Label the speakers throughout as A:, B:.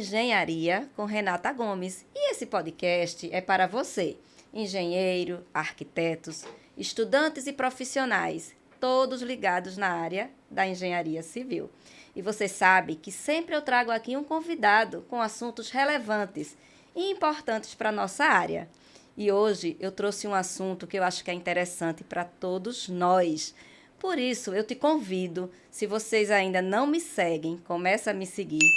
A: Engenharia com Renata Gomes. E esse podcast é para você, engenheiro, arquitetos, estudantes e profissionais, todos ligados na área da engenharia civil. E você sabe que sempre eu trago aqui um convidado com assuntos relevantes e importantes para a nossa área. E hoje eu trouxe um assunto que eu acho que é interessante para todos nós. Por isso, eu te convido, se vocês ainda não me seguem, começa a me seguir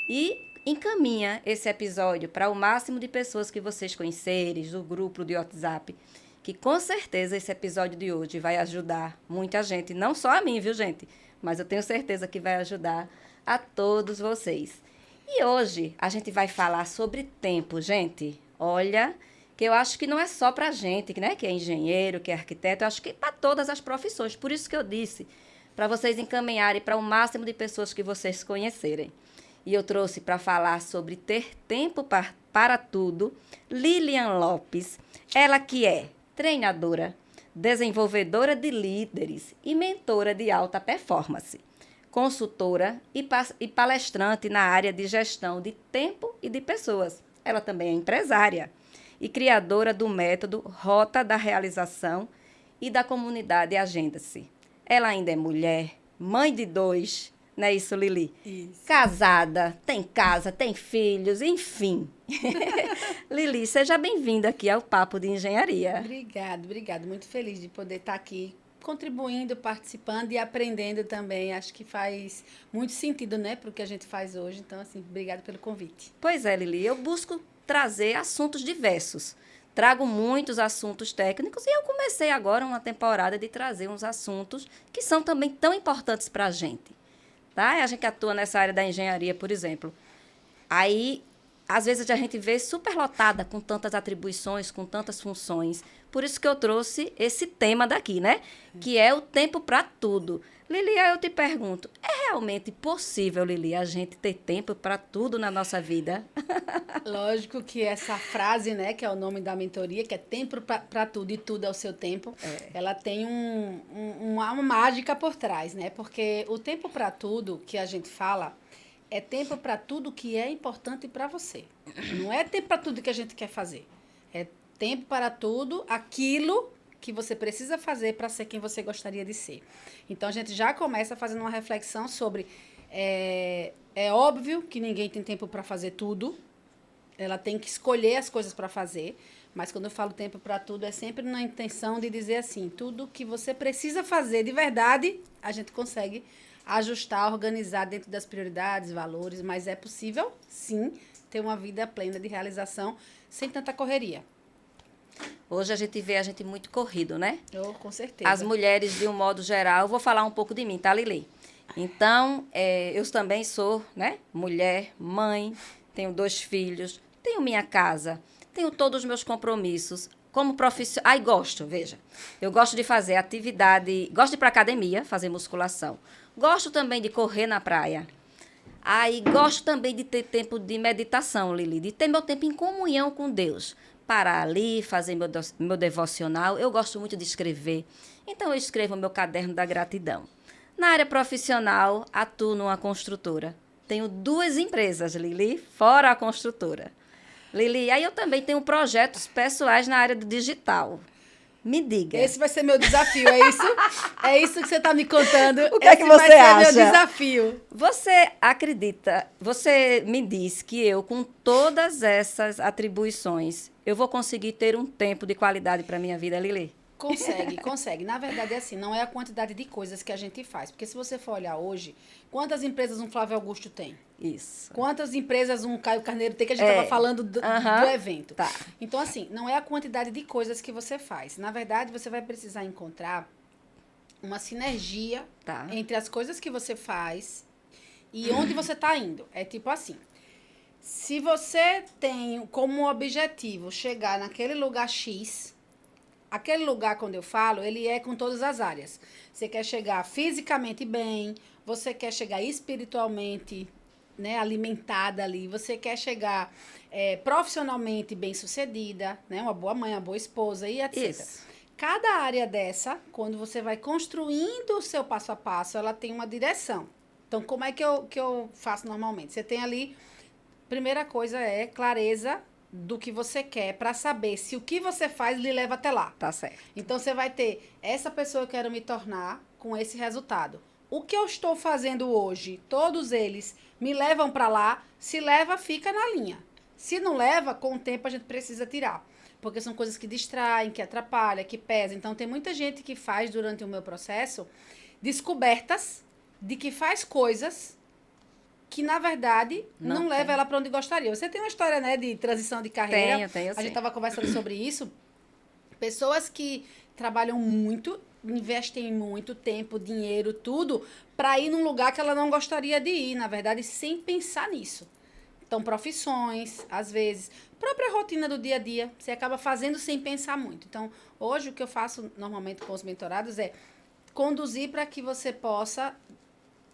A: e encaminha esse episódio para o máximo de pessoas que vocês conhecerem, do grupo de WhatsApp, que com certeza esse episódio de hoje vai ajudar muita gente, não só a mim, viu, gente? Mas eu tenho certeza que vai ajudar a todos vocês. E hoje a gente vai falar sobre tempo, gente. Olha, que eu acho que não é só para a gente, né, que é engenheiro, que é arquiteto, eu acho que para todas as profissões. Por isso que eu disse, para vocês encaminharem para o máximo de pessoas que vocês conhecerem. E eu trouxe para falar sobre ter tempo para tudo, Lilian Lopes, ela que é treinadora, desenvolvedora de líderes e mentora de alta performance, consultora e palestrante na área de gestão de tempo e de pessoas. Ela também é empresária e criadora do método Rota da Realização e da comunidade Agenda-se. Ela ainda é mulher, mãe de 2, não é isso, Lili?
B: Isso.
A: Casada, tem casa, tem filhos, enfim. Lili, seja bem-vinda aqui ao Papo de Engenharia.
B: Obrigada. Muito feliz de poder estar aqui contribuindo, participando e aprendendo também. Acho que faz muito sentido, né, para o que a gente faz hoje. Então, assim, obrigada pelo convite.
A: Pois é, Lili, eu busco trazer assuntos diversos. Trago muitos assuntos técnicos e eu comecei agora uma temporada de trazer uns assuntos que são também tão importantes para a gente. Tá? A gente atua nessa área da engenharia, por exemplo. Aí, às vezes, a gente vê superlotada com tantas atribuições, com tantas funções. Por isso que eu trouxe esse tema daqui, né? Que é o tempo para tudo. Lili, aí eu te pergunto, é realmente possível, Lili, a gente ter tempo para tudo na nossa vida?
B: Lógico que essa frase, né, que é o nome da mentoria, que é tempo para tudo e tudo ao seu tempo, ela tem uma mágica por trás, né? Porque o tempo para tudo que a gente fala é tempo para tudo que é importante para você. Não é tempo para tudo que a gente quer fazer. É tempo para tudo aquilo que você precisa fazer para ser quem você gostaria de ser. Então, a gente já começa fazendo uma reflexão sobre... É óbvio que ninguém tem tempo para fazer tudo. Ela tem que escolher as coisas para fazer. Mas, quando eu falo tempo para tudo, é sempre na intenção de dizer assim, tudo que você precisa fazer de verdade, a gente consegue ajustar, organizar dentro das prioridades, valores. Mas é possível, sim, ter uma vida plena de realização sem tanta correria.
A: Hoje a gente vê a gente muito corrido, né?
B: Com certeza.
A: As mulheres, de um modo geral, eu vou falar um pouco de mim, tá, Lili? Então, eu também sou, né, mulher, mãe, tenho 2 filhos, tenho minha casa, tenho todos os meus compromissos. Como profissional... Ai, veja. Eu gosto de fazer atividade... Gosto de ir para academia, fazer musculação. Gosto também de correr na praia. Aí, gosto também de ter tempo de meditação, Lili, de ter meu tempo em comunhão com Deus. Parar ali, fazer meu devocional. Eu gosto muito de escrever. Então, eu escrevo meu caderno da gratidão. Na área profissional, atuo numa construtora. Tenho 2 empresas, Lili, fora a construtora. Lili, aí eu também tenho projetos pessoais na área do digital. Me diga.
B: Esse vai ser meu desafio, é isso? É isso que você está me contando?
A: O que é que você acha?
B: Esse vai ser meu desafio.
A: Você acredita, você me diz que eu, com todas essas atribuições, eu vou conseguir ter um tempo de qualidade para a minha vida, Lili?
B: Consegue. Na verdade, é assim, não é a quantidade de coisas que a gente faz. Porque se você for olhar hoje, quantas empresas um Flávio Augusto tem?
A: Isso.
B: Quantas empresas um Caio Carneiro tem, que a gente estava falando do evento.
A: Tá.
B: Então, assim, não é a quantidade de coisas que você faz. Na verdade, você vai precisar encontrar uma sinergia entre as coisas que você faz e onde você está indo. É tipo assim, se você tem como objetivo chegar naquele lugar X... Aquele lugar, quando eu falo, ele é com todas as áreas. Você quer chegar fisicamente bem, você quer chegar espiritualmente, né, alimentada ali, você quer chegar profissionalmente bem-sucedida, né, uma boa mãe, uma boa esposa e etc.
A: Isso.
B: Cada área dessa, quando você vai construindo o seu passo a passo, ela tem uma direção. Então, como é que eu faço normalmente? Você tem ali Primeira coisa é clareza do que você quer para saber se o que você faz lhe leva até lá.
A: Tá certo.
B: Então você vai ter essa pessoa eu quero me tornar com esse resultado. O que eu estou fazendo hoje, todos eles me levam para lá, se leva, fica na linha. Se não leva, com o tempo a gente precisa tirar. Porque são coisas que distraem, que atrapalham, que pesam. Então tem muita gente que faz durante o meu processo descobertas de que faz coisas que, na verdade, não leva ela para onde gostaria. Você tem uma história, né, de transição de carreira.
A: Tenho,
B: A
A: sim.
B: gente estava conversando sobre isso. Pessoas que trabalham muito, investem muito tempo, dinheiro, tudo, para ir num lugar que ela não gostaria de ir, na verdade, sem pensar nisso. Então, profissões, às vezes, própria rotina do dia a dia, você acaba fazendo sem pensar muito. Então, hoje, o que eu faço normalmente com os mentorados é conduzir para que você possa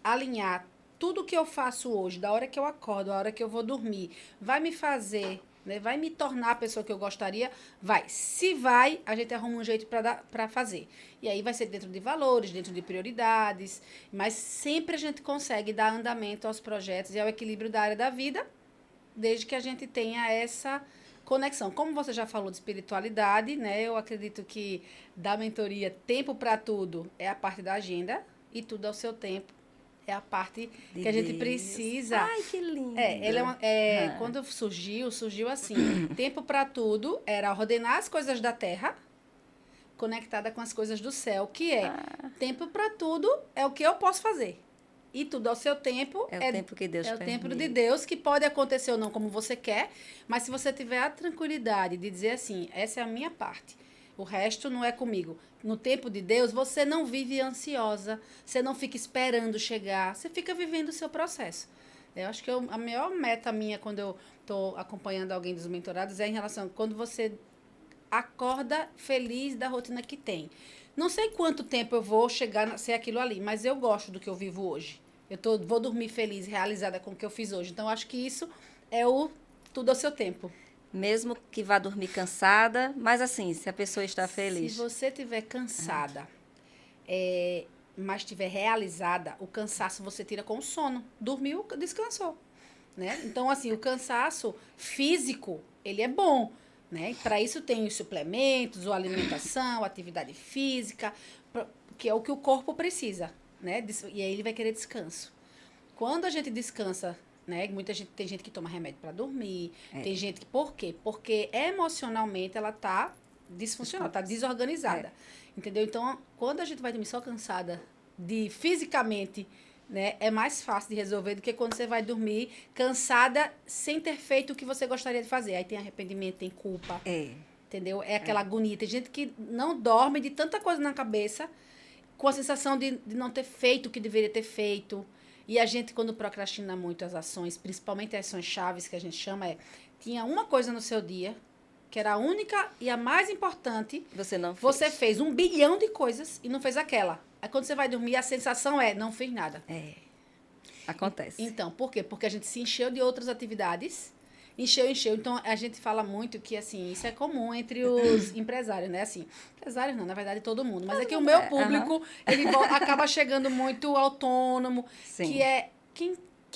B: alinhar tudo que eu faço hoje, da hora que eu acordo, da hora que eu vou dormir, vai me fazer, né, vai me tornar a pessoa que eu gostaria? Vai. Se vai, a gente arruma um jeito para fazer. E aí vai ser dentro de valores, dentro de prioridades, mas sempre a gente consegue dar andamento aos projetos e ao equilíbrio da área da vida, desde que a gente tenha essa conexão. Como você já falou de espiritualidade, né? Eu acredito que da mentoria, tempo para tudo é a parte da agenda e tudo ao seu tempo é a parte que a gente precisa.
A: Ai, que lindo.
B: Quando surgiu assim. Tempo para tudo era ordenar as coisas da terra conectada com as coisas do céu, que é tempo para tudo é o que eu posso fazer. E tudo ao seu tempo.
A: É o tempo que Deus
B: permite. É o tempo de
A: permite.
B: Deus, que pode acontecer ou não como você quer, mas se você tiver a tranquilidade de dizer assim, essa é a minha parte, o resto não é comigo. No tempo de Deus, você não vive ansiosa, você não fica esperando chegar, você fica vivendo o seu processo. Eu acho que a maior meta minha quando eu estou acompanhando alguém dos mentorados é em relação a quando você acorda feliz da rotina que tem. Não sei quanto tempo eu vou chegar a ser aquilo ali, mas eu gosto do que eu vivo hoje. Vou dormir feliz, realizada com o que eu fiz hoje. Então, acho que isso é o tudo ao seu tempo.
A: Mesmo que vá dormir cansada, mas assim, se a pessoa está feliz.
B: Se você estiver cansada, mas estiver realizada, o cansaço você tira com o sono. Dormiu, descansou. Né? Então, assim, o cansaço físico, ele é bom. Né? Para isso tem os suplementos, a alimentação, a atividade física, que é o que o corpo precisa. Né? E aí ele vai querer descanso. Quando a gente descansa, né? Tem gente que toma remédio para dormir, tem gente que... Por quê? Porque emocionalmente ela tá disfuncional, tá desorganizada. Entendeu? Então, quando a gente vai dormir só cansada fisicamente, né, é mais fácil de resolver do que quando você vai dormir cansada sem ter feito o que você gostaria de fazer. Aí tem arrependimento, tem culpa. Entendeu? É aquela agonia. Tem gente que não dorme de tanta coisa na cabeça, com a sensação de não ter feito o que deveria ter feito. E a gente, quando procrastina muito as ações, principalmente as ações chaves, que a gente chama, tinha uma coisa no seu dia, que era a única e a mais importante.
A: Você não fez.
B: Você fez 1 bilhão de coisas e não fez aquela. Aí quando você vai dormir, a sensação não fiz nada.
A: Acontece.
B: Então, por quê? Porque a gente se encheu de outras atividades. Encheu. Então, a gente fala muito que, assim, isso é comum entre os empresários, né? Assim, empresários não, na verdade, todo mundo. Mas é que o meu público, ele acaba chegando muito autônomo,
A: Sim.
B: que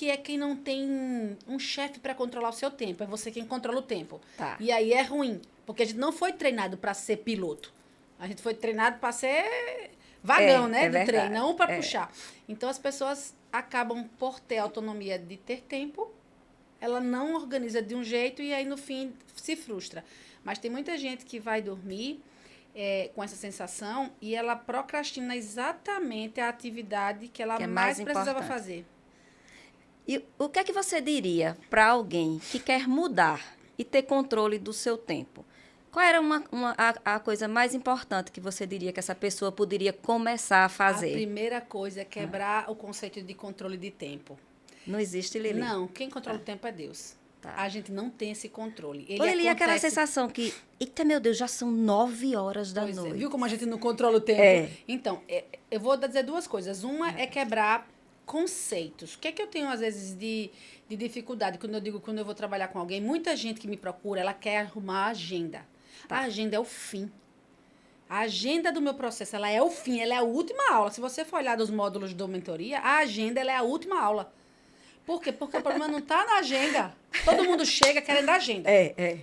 B: é quem não tem um chefe para controlar o seu tempo. É você quem controla o tempo.
A: Tá.
B: E aí é ruim, porque a gente não foi treinado para ser piloto. A gente foi treinado para ser vagão, né? Do
A: verdade.
B: trem, não para puxar. Então, as pessoas acabam por ter autonomia de ter tempo, ela não organiza de um jeito e aí, no fim, se frustra. Mas tem muita gente que vai dormir com essa sensação e ela procrastina exatamente a atividade que ela mais precisava fazer.
A: E o que é que você diria para alguém que quer mudar e ter controle do seu tempo? Qual era a coisa mais importante que você diria que essa pessoa poderia começar a fazer?
B: A primeira coisa é quebrar o conceito de controle de tempo.
A: Não existe, Lili?
B: Não, quem controla o tempo é Deus.
A: Tá.
B: A gente não tem esse controle.
A: Lili, aquela sensação que, eita, meu Deus, já são 9 horas da noite.
B: Viu como a gente não controla o tempo? Então, eu vou dizer 2 coisas. Uma é quebrar conceitos. O que é que eu tenho, às vezes, de dificuldade quando eu vou trabalhar com alguém? Muita gente que me procura, ela quer arrumar a agenda. Tá. A agenda é o fim. A agenda do meu processo, ela é o fim, ela é a última aula. Se você for olhar dos módulos do mentoria, a agenda ela é a última aula. Por quê? Porque o problema não está na agenda. Todo mundo chega querendo agenda.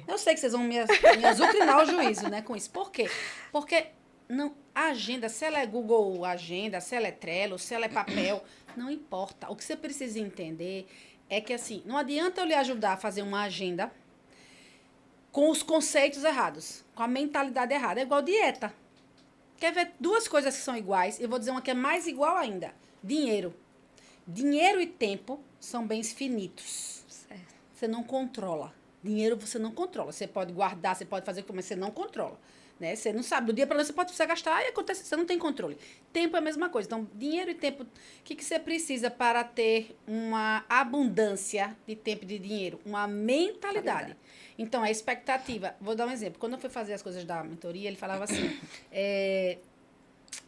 B: Eu sei que vocês vão me azucrinar o juízo, né, com isso. Por quê? Porque não, a agenda, se ela é Google Agenda, se ela é Trello, se ela é papel, não importa. O que você precisa entender é que, assim, não adianta eu lhe ajudar a fazer uma agenda com os conceitos errados, com a mentalidade errada. É igual dieta. Quer ver duas coisas que são iguais? Eu vou dizer uma que é mais igual ainda. Dinheiro. Dinheiro e tempo são bens finitos.
A: Certo.
B: Você não controla. Dinheiro você não controla. Você pode guardar, você pode fazer como, mas você não controla. Né? Você não sabe, do dia para noite você pode precisar gastar e acontece, você não tem controle. Tempo é a mesma coisa. Então, dinheiro e tempo, o que você precisa para ter uma abundância de tempo e de dinheiro? Uma mentalidade. Então, a expectativa. Vou dar um exemplo. Quando eu fui fazer as coisas da mentoria, ele falava assim,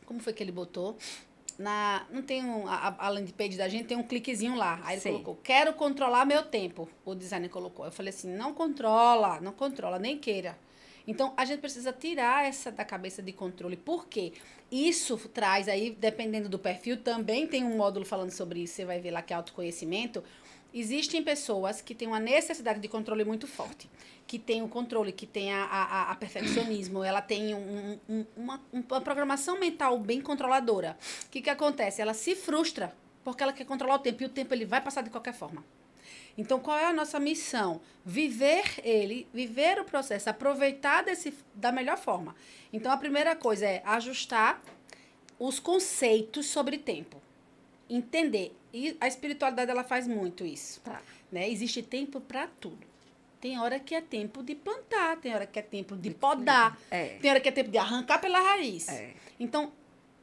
B: como foi que ele botou? Não tem a landing page da gente, tem um cliquezinho lá. Aí ele colocou, quero controlar meu tempo. O designer colocou. Eu falei assim, não controla, nem queira. Então, a gente precisa tirar essa da cabeça de controle. Por quê? Isso traz aí, dependendo do perfil, também tem um módulo falando sobre isso, você vai ver lá que é autoconhecimento. Existem pessoas que têm uma necessidade de controle muito forte, que tem o controle, que tem a perfeccionismo, ela tem uma programação mental bem controladora. O que acontece? Ela se frustra porque ela quer controlar o tempo, e o tempo ele vai passar de qualquer forma. Então, qual é a nossa missão? Viver o processo, aproveitar da melhor forma. Então, a primeira coisa é ajustar os conceitos sobre tempo. Entender. E a espiritualidade, ela faz muito isso.
A: Tá.
B: Né? Existe tempo para tudo. Tem hora que é tempo de plantar, tem hora que é tempo de podar, tem hora que é tempo de arrancar pela raiz. Então,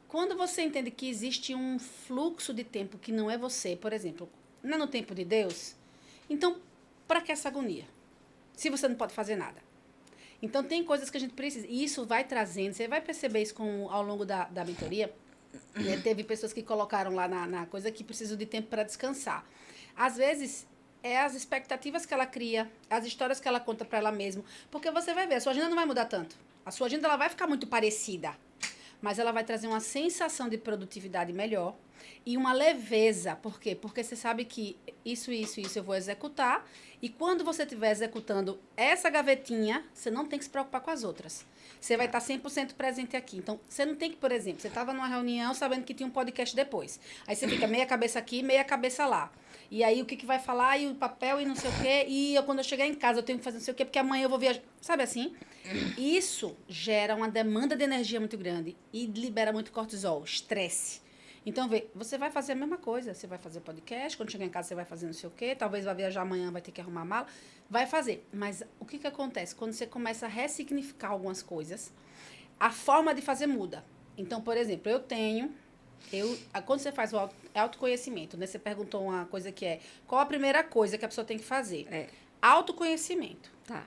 B: quando você entende que existe um fluxo de tempo que não é você, por exemplo, não é no tempo de Deus, então, para que essa agonia? Se você não pode fazer nada. Então, tem coisas que a gente precisa. E isso vai trazendo. Você vai perceber isso ao longo da mentoria. Né? Teve pessoas que colocaram lá na coisa que precisam de tempo para descansar. Às vezes, é as expectativas que ela cria, as histórias que ela conta para ela mesma. Porque você vai ver, a sua agenda não vai mudar tanto. A sua agenda ela vai ficar muito parecida. Mas ela vai trazer uma sensação de produtividade melhor e uma leveza. Por quê? Porque você sabe que isso eu vou executar. E quando você estiver executando essa gavetinha, você não tem que se preocupar com as outras. Você vai estar 100% presente aqui. Então, você não tem que, por exemplo, você estava numa reunião sabendo que tinha um podcast depois. Aí você fica meia cabeça aqui, meia cabeça lá. E aí, o que vai falar, e o papel, e não sei o quê. E quando eu chegar em casa, eu tenho que fazer não sei o quê, porque amanhã eu vou viajar. Sabe assim? Isso gera uma demanda de energia muito grande e libera muito cortisol, estresse. Então, você vai fazer a mesma coisa. Você vai fazer podcast, quando chegar em casa você vai fazer não sei o quê, talvez vai viajar amanhã, vai ter que arrumar a mala. Vai fazer. Mas o que acontece? Quando você começa a ressignificar algumas coisas, a forma de fazer muda. Então, por exemplo, quando você faz o autoconhecimento, né? Você perguntou uma coisa que é, qual a primeira coisa que a pessoa tem que fazer? Autoconhecimento.
A: Tá.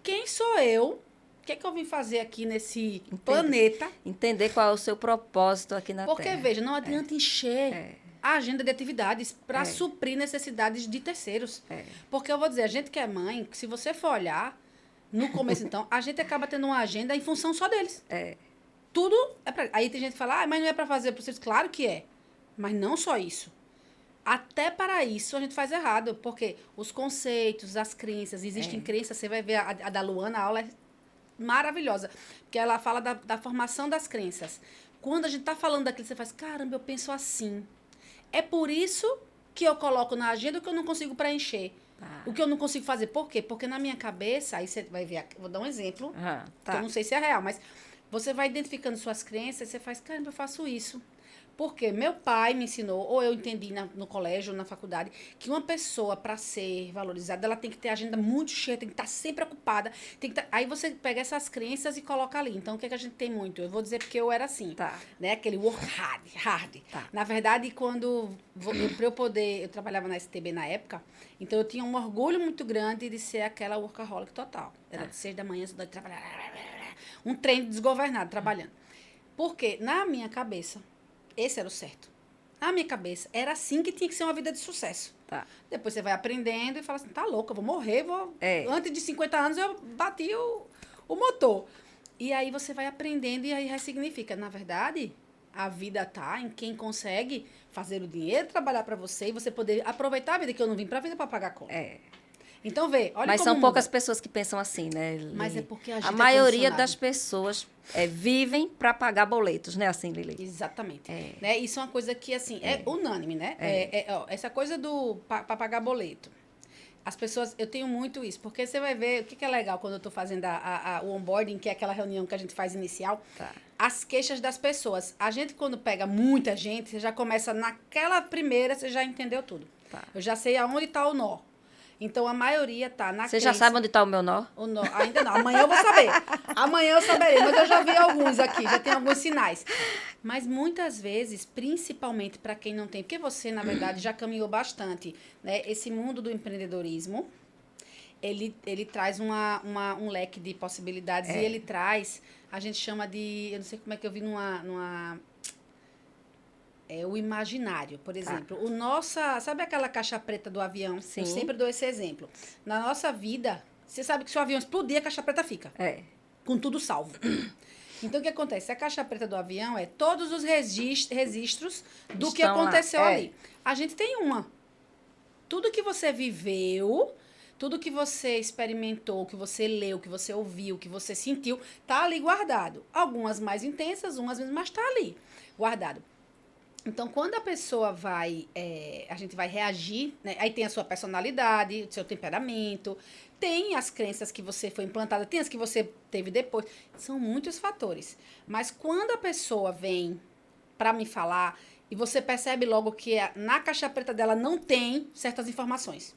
B: Quem sou eu? O que é que eu vim fazer aqui nesse planeta?
A: Entender qual é o seu propósito aqui na Terra.
B: Porque, veja, não adianta encher a agenda de atividades para suprir necessidades de terceiros. Porque eu vou dizer, a gente que é mãe, se você for olhar, no começo, então, a gente acaba tendo uma agenda em função só deles. Tudo é pra... Aí tem gente que fala, mas não é para fazer para vocês. Claro que é. Mas não só isso. Até para isso a gente faz errado. Porque os conceitos, as crenças, existem crenças, você vai ver a da Luana, a aula é maravilhosa, porque ela fala da formação das crenças. Quando a gente está falando daquilo, você faz, caramba, eu penso assim. É por isso que eu coloco na agenda o que eu não consigo preencher. O que eu não consigo fazer. Por quê? Porque na minha cabeça, aí você vai ver, vou dar um exemplo, que eu não sei se é real, mas você vai identificando suas crenças e você faz, caramba, eu faço isso. Porque meu pai me ensinou, ou eu entendi no colégio, ou na faculdade, que uma pessoa, para ser valorizada, ela tem que ter a agenda muito cheia, tem que estar sempre ocupada. Aí você pega essas crenças e coloca ali. Então, o que a gente tem muito? Eu vou dizer porque eu era assim. Né? Aquele work hard. Na verdade, eu trabalhava na STB na época, então eu tinha um orgulho muito grande de ser aquela workaholic total. Era de 6 da manhã, de trabalhar. Um trem desgovernado, trabalhando. Porque, na minha cabeça, esse era o certo. Na minha cabeça, era assim que tinha que ser uma vida de sucesso. Depois você vai aprendendo e fala assim, tá louca, eu vou morrer, antes de 50 anos eu bati o motor. E aí você vai aprendendo e aí ressignifica. Na verdade, A vida tá em quem consegue fazer o dinheiro trabalhar para você e você poder aproveitar a vida, que eu não vim para a vida para pagar conta. Então, olha
A: Mas
B: como
A: são poucas
B: muda.
A: pessoas que pensam assim, né,
B: Mas
A: Lili?
B: é porque a gente
A: A
B: é
A: maioria
B: condicionado.
A: das pessoas vivem para pagar boletos, né, assim, Lili?
B: Exatamente. Né? Isso é uma coisa que, assim, é unânime, né? Ó, essa coisa do para pagar boleto. As pessoas, eu tenho muito isso, porque você vai ver o que é legal quando eu estou fazendo o onboarding, que é aquela reunião que a gente faz inicial,
A: Tá.
B: as queixas das pessoas. A gente, quando pega muita gente, você já começa naquela primeira, você já entendeu tudo.
A: Tá.
B: Eu já sei aonde está o nó. Então, a maioria está na
A: Você já
B: crença.
A: sabe onde está o meu nó?
B: O nó, ainda não. Amanhã eu vou saber. Amanhã eu saberei. Mas eu já vi alguns aqui, já tem alguns sinais. Mas muitas vezes, principalmente para quem não tem, porque você, na verdade, já caminhou bastante, né? Esse mundo do empreendedorismo, ele traz um leque de possibilidades e ele traz, a gente chama de, eu não sei como é que eu vi o imaginário, por exemplo. Sabe aquela caixa preta do avião?
A: Sim.
B: Eu sempre dou esse exemplo. Na nossa vida, você sabe que se o avião explodir, a caixa preta fica. Com tudo salvo. Então, o que acontece? A caixa preta do avião é todos os registros do que aconteceu ali. A gente tem uma. Tudo que você viveu, tudo que você experimentou, que você leu, que você ouviu, que você sentiu, tá ali guardado. Algumas mais intensas, umas menos, mas tá ali, guardado. Então, quando a pessoa a gente vai reagir, né? Aí tem a sua personalidade, o seu temperamento, tem as crenças que você foi implantada, tem as que você teve depois. São muitos fatores. Mas quando a pessoa vem para me falar e você percebe logo que na caixa preta dela não tem certas informações.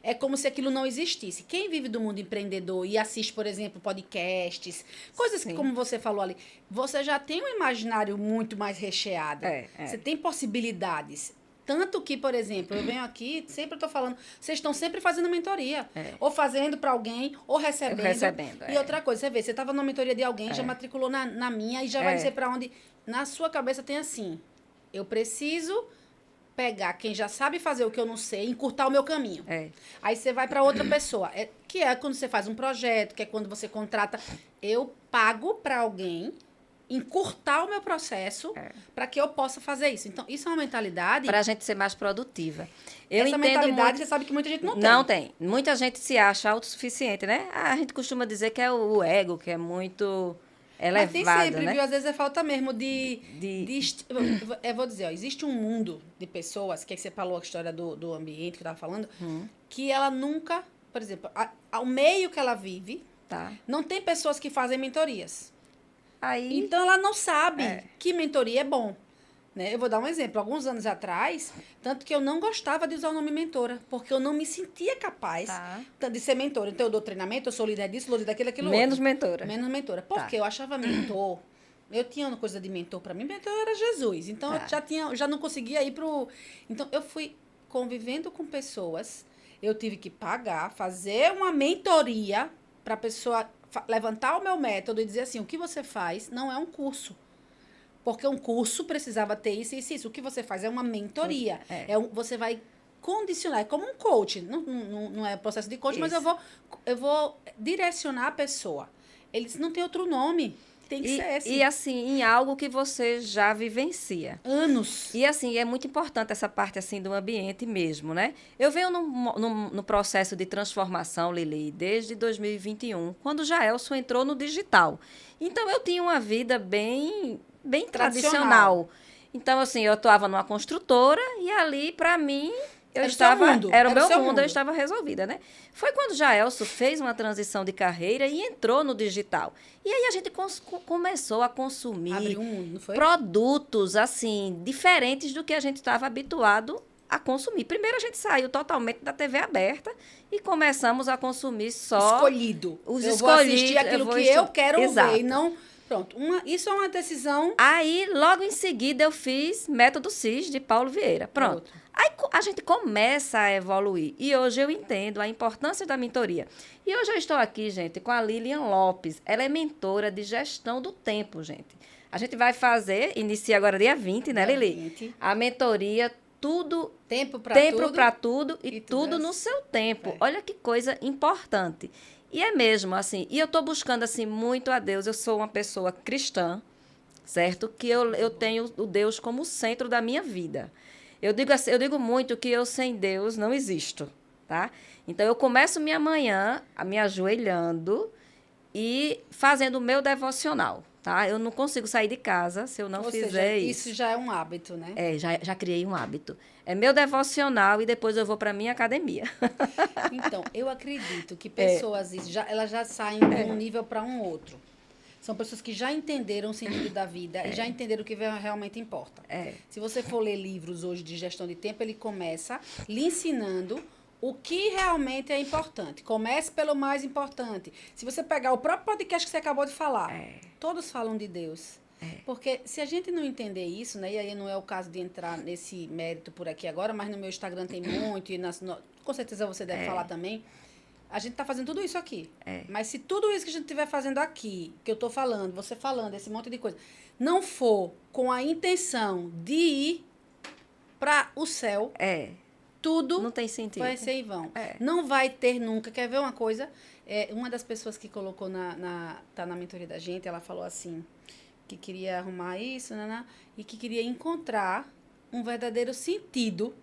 B: É como se aquilo não existisse. Quem vive do mundo empreendedor e assiste, por exemplo, podcasts, coisas que, como você falou ali, você já tem um imaginário muito mais recheado. Você tem possibilidades. Tanto que, por exemplo, eu venho aqui, sempre estou falando, vocês estão sempre fazendo mentoria. Ou fazendo para alguém, ou recebendo. E outra coisa, você estava numa mentoria de alguém, já matriculou na minha e já vai dizer para onde. Na sua cabeça tem assim, eu preciso pegar quem já sabe fazer o que eu não sei, encurtar o meu caminho. Aí você vai para outra pessoa, que é quando você faz um projeto, que é quando você contrata. Eu pago para alguém encurtar o meu processo para que eu possa fazer isso. Então, isso é uma mentalidade...
A: Para a gente ser mais produtiva.
B: Essa mentalidade, você sabe que muita gente não tem.
A: Não tem. Muita gente se acha autossuficiente, né? A gente costuma dizer que é o ego, que é muito... elevado,
B: mas tem sempre,
A: né?
B: viu? Às vezes é falta mesmo eu vou dizer, ó, existe um mundo de pessoas, que você falou a história do ambiente que eu estava falando, que ela nunca, por exemplo, ao meio que ela vive, não tem pessoas que fazem mentorias.
A: Aí,
B: então, ela não sabe que mentoria é bom. Né? Eu vou dar um exemplo. Alguns anos atrás, tanto que eu não gostava de usar o nome mentora, porque eu não me sentia capaz de ser mentora. Então, eu dou treinamento, eu sou líder disso, líder daquilo, aquilo
A: menos
B: outro.
A: mentora.
B: Menos mentora. Porque eu achava mentor... Eu tinha uma coisa de mentor para mim, mentor era Jesus. Então, eu já não conseguia ir pro... Então, eu fui convivendo com pessoas, eu tive que pagar, fazer uma mentoria para a pessoa levantar o meu método e dizer assim, o que você faz não é um curso. Porque um curso precisava ter isso e isso. O que você faz é uma mentoria. Você vai condicionar, é como um coach. Não é processo de coach, mas eu vou direcionar a pessoa. Eles não tem outro nome. Tem que ser esse.
A: E assim, em algo que você já vivencia.
B: Anos.
A: E assim, é muito importante essa parte assim do ambiente mesmo, né? Eu venho no processo de transformação, Lili, desde 2021, quando o Jaelson entrou no digital. Então, eu tinha uma vida bem tradicional. Então, assim, eu atuava numa construtora e ali, para mim... Era o meu mundo, eu estava resolvida, né? Foi quando o Jaelson fez uma transição de carreira e entrou no digital. E aí a gente começou a consumir
B: Abriu um mundo, não foi?
A: Produtos, assim, diferentes do que a gente estava habituado a consumir. Primeiro a gente saiu totalmente da TV aberta e começamos a consumir só...
B: Escolhido.
A: Os
B: eu
A: escolhidos.
B: Vou assistir aquilo que eu quero ver e não... Pronto, isso é uma decisão...
A: Aí, logo em seguida, eu fiz Método CIS, de Paulo Vieira. Pronto. Aí a gente começa a evoluir. E hoje eu entendo a importância da mentoria. E hoje eu estou aqui, gente, com a Lilian Lopes. Ela é mentora de gestão do tempo, gente. A gente vai inicia agora dia 20, né, Lili?
B: 20.
A: A mentoria, tudo...
B: Tempo
A: para tudo e tudo no seu tempo. Olha que coisa importante. E é mesmo, assim, e eu estou buscando, assim, muito a Deus. Eu sou uma pessoa cristã, certo? Que eu tenho o Deus como centro da minha vida. Eu digo muito que eu sem Deus não existo, tá? Então, eu começo minha manhã me ajoelhando e fazendo o meu devocional, tá? Eu não consigo sair de casa se eu não
B: Ou
A: fizer
B: seja,
A: isso.
B: isso já é um hábito, né?
A: Já criei um hábito. É meu devocional e depois eu vou para minha academia.
B: Então, eu acredito que pessoas, elas já saem de um nível para um outro. São pessoas que já entenderam o sentido da vida e já entenderam o que realmente importa. Se você for ler livros hoje de gestão de tempo, ele começa lhe ensinando o que realmente é importante. Comece pelo mais importante. Se você pegar o próprio podcast que você acabou de falar, todos falam de Deus. Porque se a gente não entender isso, né, e aí não é o caso de entrar nesse mérito por aqui agora, mas no meu Instagram tem muito, e com certeza você deve falar também. A gente está fazendo tudo isso aqui. Mas se tudo isso que a gente estiver fazendo aqui, que eu estou falando, você falando, esse monte de coisa, não for com a intenção de ir para o céu, tudo
A: Não tem sentido.
B: vai ser em vão. Não vai ter nunca. Quer ver uma coisa? Uma das pessoas que colocou tá na mentoria da gente, ela falou assim, que queria arrumar isso, né, e que queria encontrar um verdadeiro sentido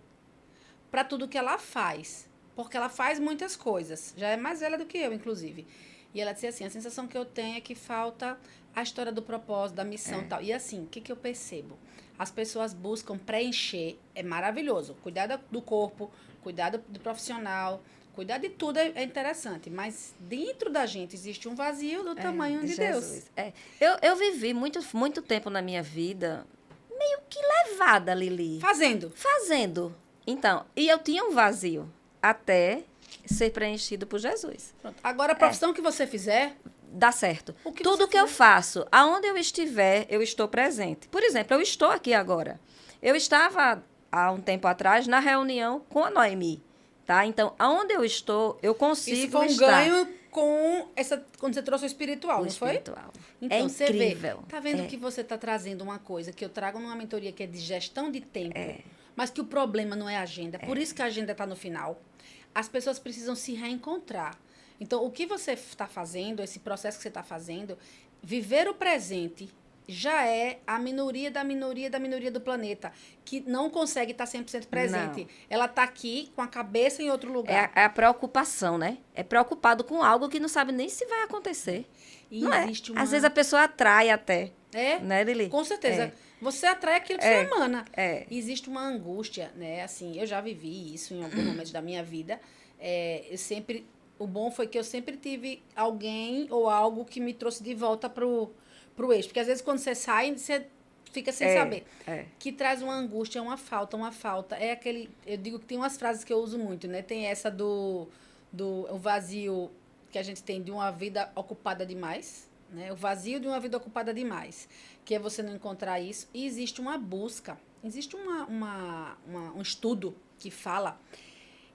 B: para tudo que ela faz. Porque ela faz muitas coisas. Já é mais velha do que eu, inclusive. E ela disse assim, a sensação que eu tenho é que falta a história do propósito, da missão e tal. E assim, o que eu percebo? As pessoas buscam preencher, é maravilhoso. Cuidar do corpo, cuidar do profissional, cuidar de tudo é interessante. Mas dentro da gente existe um vazio do tamanho de Deus.
A: Eu vivi muito tempo na minha vida meio que levada, Lili. Fazendo. Então, e eu tinha um vazio até ser preenchido por Jesus.
B: Pronto. Agora, a profissão que você fizer...
A: Dá certo. Tudo que eu faço, aonde eu estiver, eu estou presente. Por exemplo, eu estou aqui agora. Eu estava, há um tempo atrás, na reunião com a Noemi. Tá? Então, aonde eu estou, eu consigo
B: estar. Isso foi um ganho quando você trouxe o espiritual, não foi?
A: Espiritual.
B: Então,
A: você incrível.
B: Vê, tá vendo que você está trazendo uma coisa que eu trago numa mentoria que é de gestão de tempo, mas que o problema não é a agenda. Por isso que a agenda está no final. As pessoas precisam se reencontrar. Então, o que você está fazendo, esse processo que você está fazendo, viver o presente já é a minoria da minoria da minoria do planeta, que não consegue estar 100% presente. Não. Ela está aqui com a cabeça em outro lugar.
A: É a preocupação, né? É preocupado com algo que não sabe nem se vai acontecer.
B: E
A: não existe Às vezes a pessoa atrai até. Né, Lili?
B: Com certeza. Você atrai aquilo que você emana. Existe uma angústia, né? Assim, eu já vivi isso em algum momento da minha vida. O bom foi que eu sempre tive alguém ou algo que me trouxe de volta pro eixo. Porque às vezes quando você sai, você fica sem saber. Que traz uma angústia, uma falta. É aquele... Eu digo que tem umas frases que eu uso muito, né? Tem essa do o vazio que a gente tem de uma vida ocupada demais, né? O vazio de uma vida ocupada demais. Que é você não encontrar isso. E existe uma busca. Existe um estudo que fala...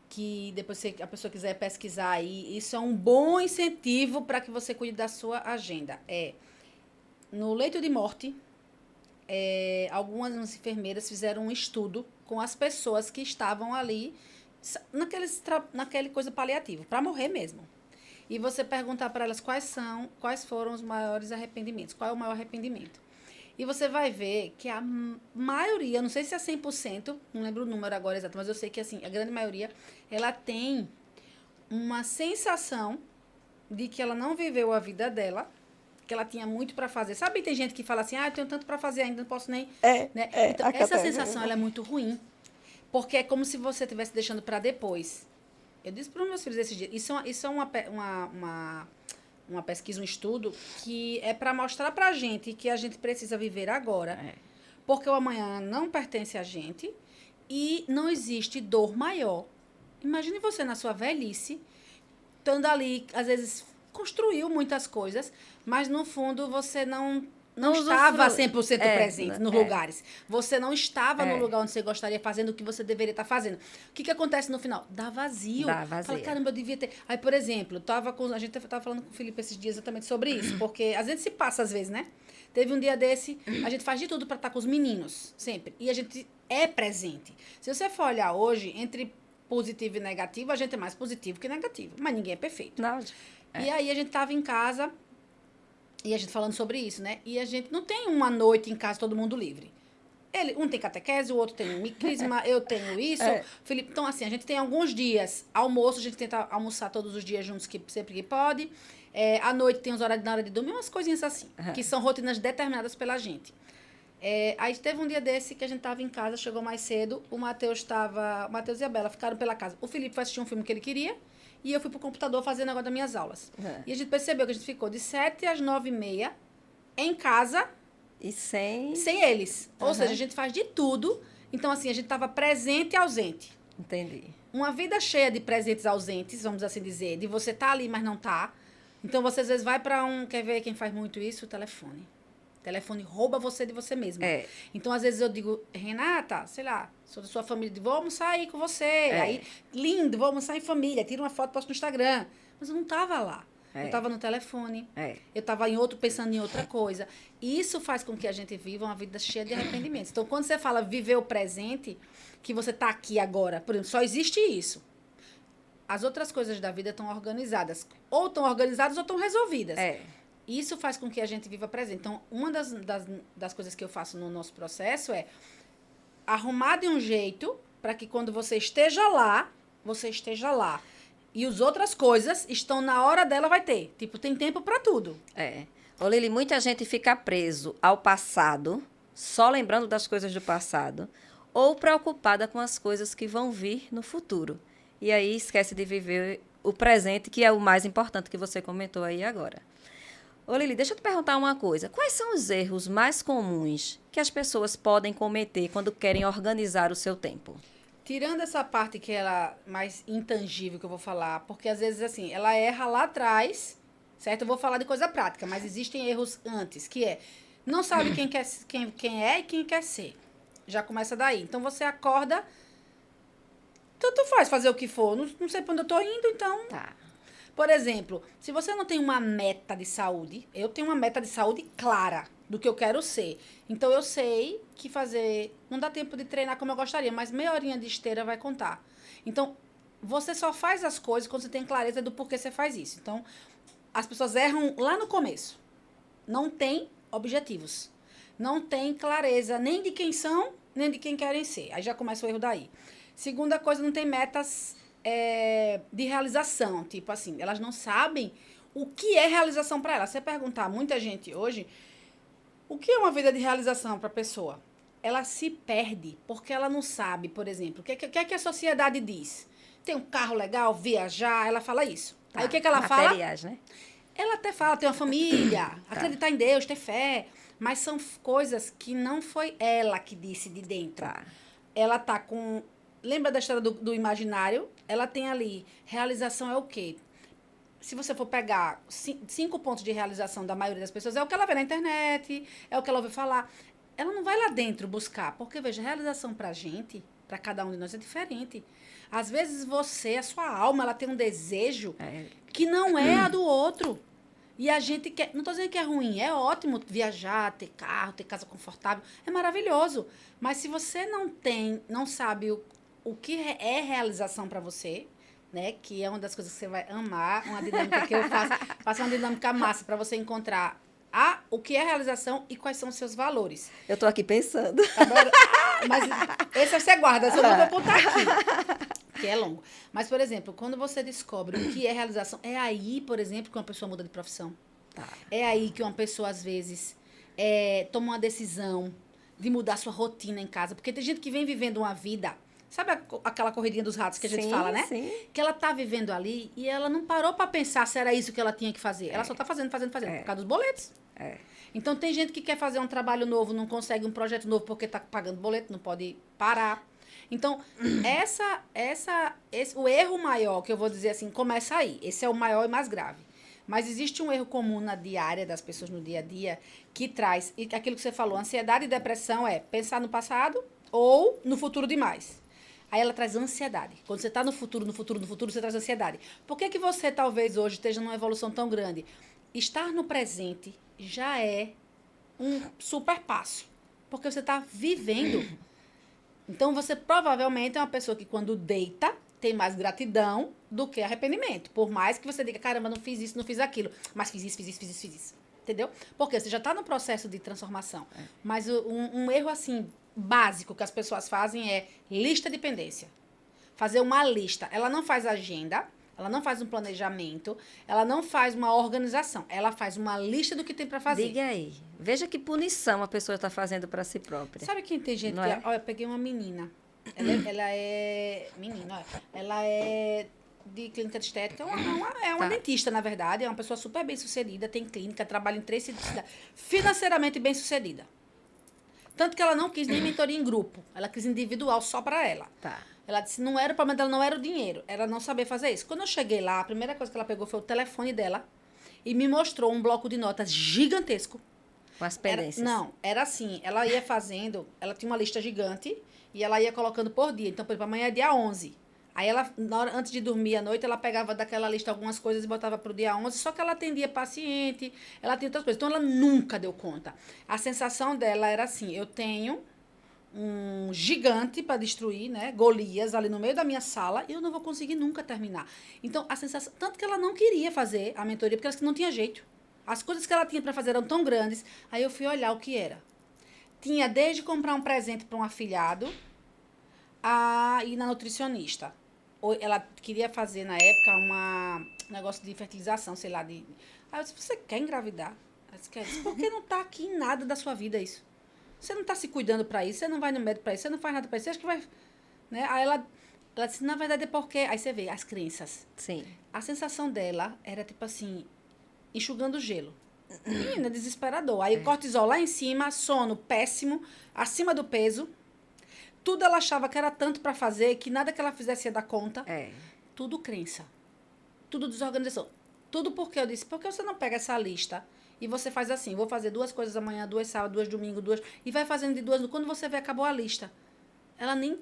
B: que depois se a pessoa quiser pesquisar aí, isso é um bom incentivo para que você cuide da sua agenda. No leito de morte, algumas enfermeiras fizeram um estudo com as pessoas que estavam ali naquele coisa paliativa, para morrer mesmo. E você perguntar para elas quais foram os maiores arrependimentos, qual é o maior arrependimento. E você vai ver que a maioria, não sei se é 100%, não lembro o número agora exato, mas eu sei que assim, a grande maioria, ela tem uma sensação de que ela não viveu a vida dela, que ela tinha muito para fazer. Sabe, tem gente que fala assim, eu tenho tanto para fazer ainda, não posso nem... né? Então, essa sensação ela é muito ruim, porque é como se você estivesse deixando para depois. Eu disse para os meus filhos esses dias, isso é uma pesquisa, um estudo, que é para mostrar para a gente que a gente precisa viver agora, porque o amanhã não pertence a gente e não existe dor maior. Imagine você na sua velhice, estando ali, às vezes construiu muitas coisas, mas no fundo você não estava 100% presente nos lugares. Você não estava no lugar onde você gostaria, fazendo o que você deveria estar fazendo. O que acontece no final? Dá vazio. Fala, caramba, eu devia ter... Aí, por exemplo, a gente estava falando com o Felipe esses dias exatamente sobre isso, porque a gente se passa às vezes, né? Teve um dia desse, a gente faz de tudo para estar com os meninos, sempre. E a gente é presente. Se você for olhar hoje, entre positivo e negativo, a gente é mais positivo que negativo. Mas ninguém é perfeito.
A: Não.
B: E aí a gente estava em casa... E a gente falando sobre isso, né? E a gente não tem uma noite em casa todo mundo livre. Um tem catequese, o outro tem crisma, eu tenho isso. Felipe, então, assim, a gente tem alguns dias. Almoço, a gente tenta almoçar todos os dias juntos, sempre que pode. À noite tem os horários na hora de dormir, umas coisinhas assim, que são rotinas determinadas pela gente. Aí teve um dia desse que a gente tava em casa, chegou mais cedo, o Matheus e a Bela ficaram pela casa. O Felipe foi assistir um filme que ele queria, e eu fui pro computador fazer o negócio das minhas aulas. E a gente percebeu que a gente ficou de 7 às 9h30 em casa.
A: E sem
B: eles. Ou seja, a gente faz de tudo. Então, assim, a gente estava presente e ausente.
A: Entendi.
B: Uma vida cheia de presentes ausentes, vamos assim dizer. De você tá ali, mas não tá. Então, você às vezes vai para quer ver quem faz muito isso? O telefone. O telefone rouba você de você mesma. Então, às vezes eu digo, Renata, sei lá, sou da sua família, vou almoçar aí com você. Aí, lindo, vou almoçar em família. Tira uma foto, posto no Instagram. Mas eu não tava lá. Eu estava no telefone, eu estava pensando em outra coisa. E isso faz com que a gente viva uma vida cheia de arrependimentos. Então, quando você fala viver o presente, que você está aqui agora, por exemplo, só existe isso. As outras coisas da vida estão organizadas. Ou estão organizadas ou estão resolvidas. Isso faz com que a gente viva presente. Então, uma das coisas que eu faço no nosso processo é arrumar de um jeito para que quando você esteja lá, você esteja lá. E as outras coisas estão na hora dela, vai ter. Tipo, tem tempo para tudo.
A: Ô, Lili, muita gente fica preso ao passado, só lembrando das coisas do passado, ou preocupada com as coisas que vão vir no futuro. E aí esquece de viver o presente, que é o mais importante que você comentou aí agora. Ô, Lili, deixa eu te perguntar uma coisa. Quais são os erros mais comuns que as pessoas podem cometer quando querem organizar o seu tempo?
B: Tirando essa parte que ela mais intangível que eu vou falar, porque às vezes, assim, ela erra lá atrás, certo? Eu vou falar de coisa prática, mas existem erros antes, que não sabe quem é e quem quer ser. Já começa daí. Então, você acorda, tanto faz fazer o que for. Não sei pra onde eu tô indo, então...
A: Tá.
B: Por exemplo, se você não tem uma meta de saúde, eu tenho uma meta de saúde clara do que eu quero ser. Então, eu sei que não dá tempo de treinar como eu gostaria, mas meia horinha de esteira vai contar. Então, você só faz as coisas quando você tem clareza do porquê você faz isso. Então, as pessoas erram lá no começo. Não tem objetivos. Não tem clareza nem de quem são, nem de quem querem ser. Aí já começa o erro daí. Segunda coisa, não tem metas de realização. Tipo assim, elas não sabem o que é realização para elas. Você perguntar a muita gente hoje, o que é uma vida de realização para a pessoa? Ela se perde porque ela não sabe, por exemplo, o que é que a sociedade diz? Tem um carro legal, viajar, ela fala isso.
A: Tá.
B: Aí o que ela
A: Materiais,
B: fala?
A: Né?
B: Ela até fala, ter uma família, acreditar em Deus, ter fé. Mas são coisas que não foi ela que disse de dentro.
A: Tá.
B: Ela tá com... Lembra da história do imaginário? Ela tem ali, realização é o quê? Se você for pegar 5 pontos de realização da maioria das pessoas, é o que ela vê na internet, é o que ela ouve falar. Ela não vai lá dentro buscar, porque, veja, realização pra gente, pra cada um de nós, é diferente. Às vezes a sua alma, ela tem um desejo que não é a do outro. E a gente quer... Não estou dizendo que é ruim, é ótimo viajar, ter carro, ter casa confortável, é maravilhoso. Mas se você não sabe o que é realização para você, né? Que é uma das coisas que você vai amar, uma dinâmica que eu faço uma dinâmica massa para você encontrar o que é realização e quais são os seus valores.
A: Eu estou aqui pensando.
B: Agora, mas esse você guarda, eu não vou contar aqui, que é longo. Mas, por exemplo, quando você descobre o que é realização, é aí, por exemplo, que uma pessoa muda de profissão.
A: Tá.
B: É aí que uma pessoa, às vezes, toma uma decisão de mudar sua rotina em casa. Porque tem gente que vem vivendo uma vida... Sabe aquela corridinha dos ratos que a gente fala, né?
A: Sim.
B: Que ela tá vivendo ali e ela não parou para pensar se era isso que ela tinha que fazer. Ela só tá fazendo, por causa dos boletos. Então, tem gente que quer fazer um trabalho novo, não consegue um projeto novo porque tá pagando boleto, não pode parar. Então, o erro maior, que eu vou dizer assim, começa aí. Esse é o maior e mais grave. Mas existe um erro comum na diária das pessoas no dia a dia que traz, e aquilo que você falou, ansiedade e depressão é pensar no passado ou no futuro demais. Aí ela traz ansiedade. Quando você está no futuro, você traz ansiedade. Por que você talvez hoje esteja numa evolução tão grande? Estar no presente já é um super passo. Porque você está vivendo. Então, você provavelmente é uma pessoa que quando deita, tem mais gratidão do que arrependimento. Por mais que você diga, caramba, não fiz isso, não fiz aquilo. Mas fiz isso. Entendeu? Porque você já está no processo de transformação. Mas um erro, assim, básico que as pessoas fazem é lista de pendência. Fazer uma lista. Ela não faz agenda, ela não faz um planejamento, ela não faz uma organização. Ela faz uma lista do que tem para fazer.
A: Diga aí. Veja que punição a pessoa está fazendo para si própria.
B: Sabe quem tem gente
A: Não
B: que...
A: é?
B: Olha, eu peguei uma menina. Ela é... Menina, olha. Ela é de clínica de estética. É uma
A: Tá.
B: dentista, na verdade. É uma pessoa super bem-sucedida, tem clínica, trabalha em 3 cidades. Financeiramente bem-sucedida. Tanto que ela não quis nem mentoria em grupo. Ela quis individual só para ela.
A: Tá.
B: Ela disse, não era o problema dela, não era o dinheiro. Era não saber fazer isso. Quando eu cheguei lá, a primeira coisa que ela pegou foi o telefone dela e me mostrou um bloco de notas gigantesco.
A: Com as pendências.
B: Era assim, ela ia fazendo, ela tinha uma lista gigante e ela ia colocando por dia. Então, por exemplo, amanhã é dia 11. Aí ela, antes de dormir à noite, ela pegava daquela lista algumas coisas e botava para o dia 11, só que ela atendia paciente, ela tinha outras coisas. Então, ela nunca deu conta. A sensação dela era assim, eu tenho um gigante para destruir, né? Golias ali no meio da minha sala e eu não vou conseguir nunca terminar. Então, a sensação... Tanto que ela não queria fazer a mentoria, porque ela disse que não tinha jeito. As coisas que ela tinha para fazer eram tão grandes. Aí eu fui olhar o que era. Tinha desde comprar um presente para um afilhado a ir na nutricionista. Ela queria fazer, na época, um negócio de fertilização, sei lá. Aí eu disse, você quer engravidar? Ela disse, por que não tá aqui em nada da sua vida isso? Você não está se cuidando para isso, você não vai no médico para isso, você não faz nada para isso, você acha que vai... Né? Aí ela disse, na verdade é porque... Aí você vê, as crenças.
A: Sim.
B: A sensação dela era tipo assim, enxugando gelo. Menina, desesperador. Aí o cortisol lá em cima, sono péssimo, acima do peso. Tudo ela achava que era tanto para fazer, que nada que ela fizesse ia dar conta.
A: É.
B: Tudo crença. Tudo desorganização. Tudo porque eu disse, por que você não pega essa lista e você faz assim, vou fazer 2 coisas amanhã, 2 sábado, 2 domingo, 2... E vai fazendo de 2, quando você vê, acabou a lista. Ela nem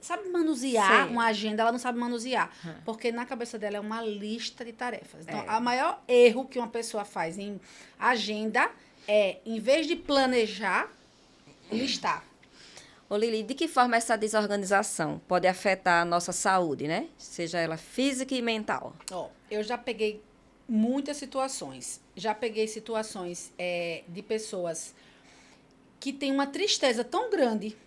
B: sabe manusear uma agenda, ela não sabe manusear. Porque na cabeça dela é uma lista de tarefas. Então, o maior erro que uma pessoa faz em agenda é, em vez de planejar, listar.
A: Ô Lili, de que forma essa desorganização pode afetar a nossa saúde, né? Seja ela física e mental.
B: Ó, eu já peguei muitas situações. Já peguei situações de pessoas que têm uma tristeza tão grande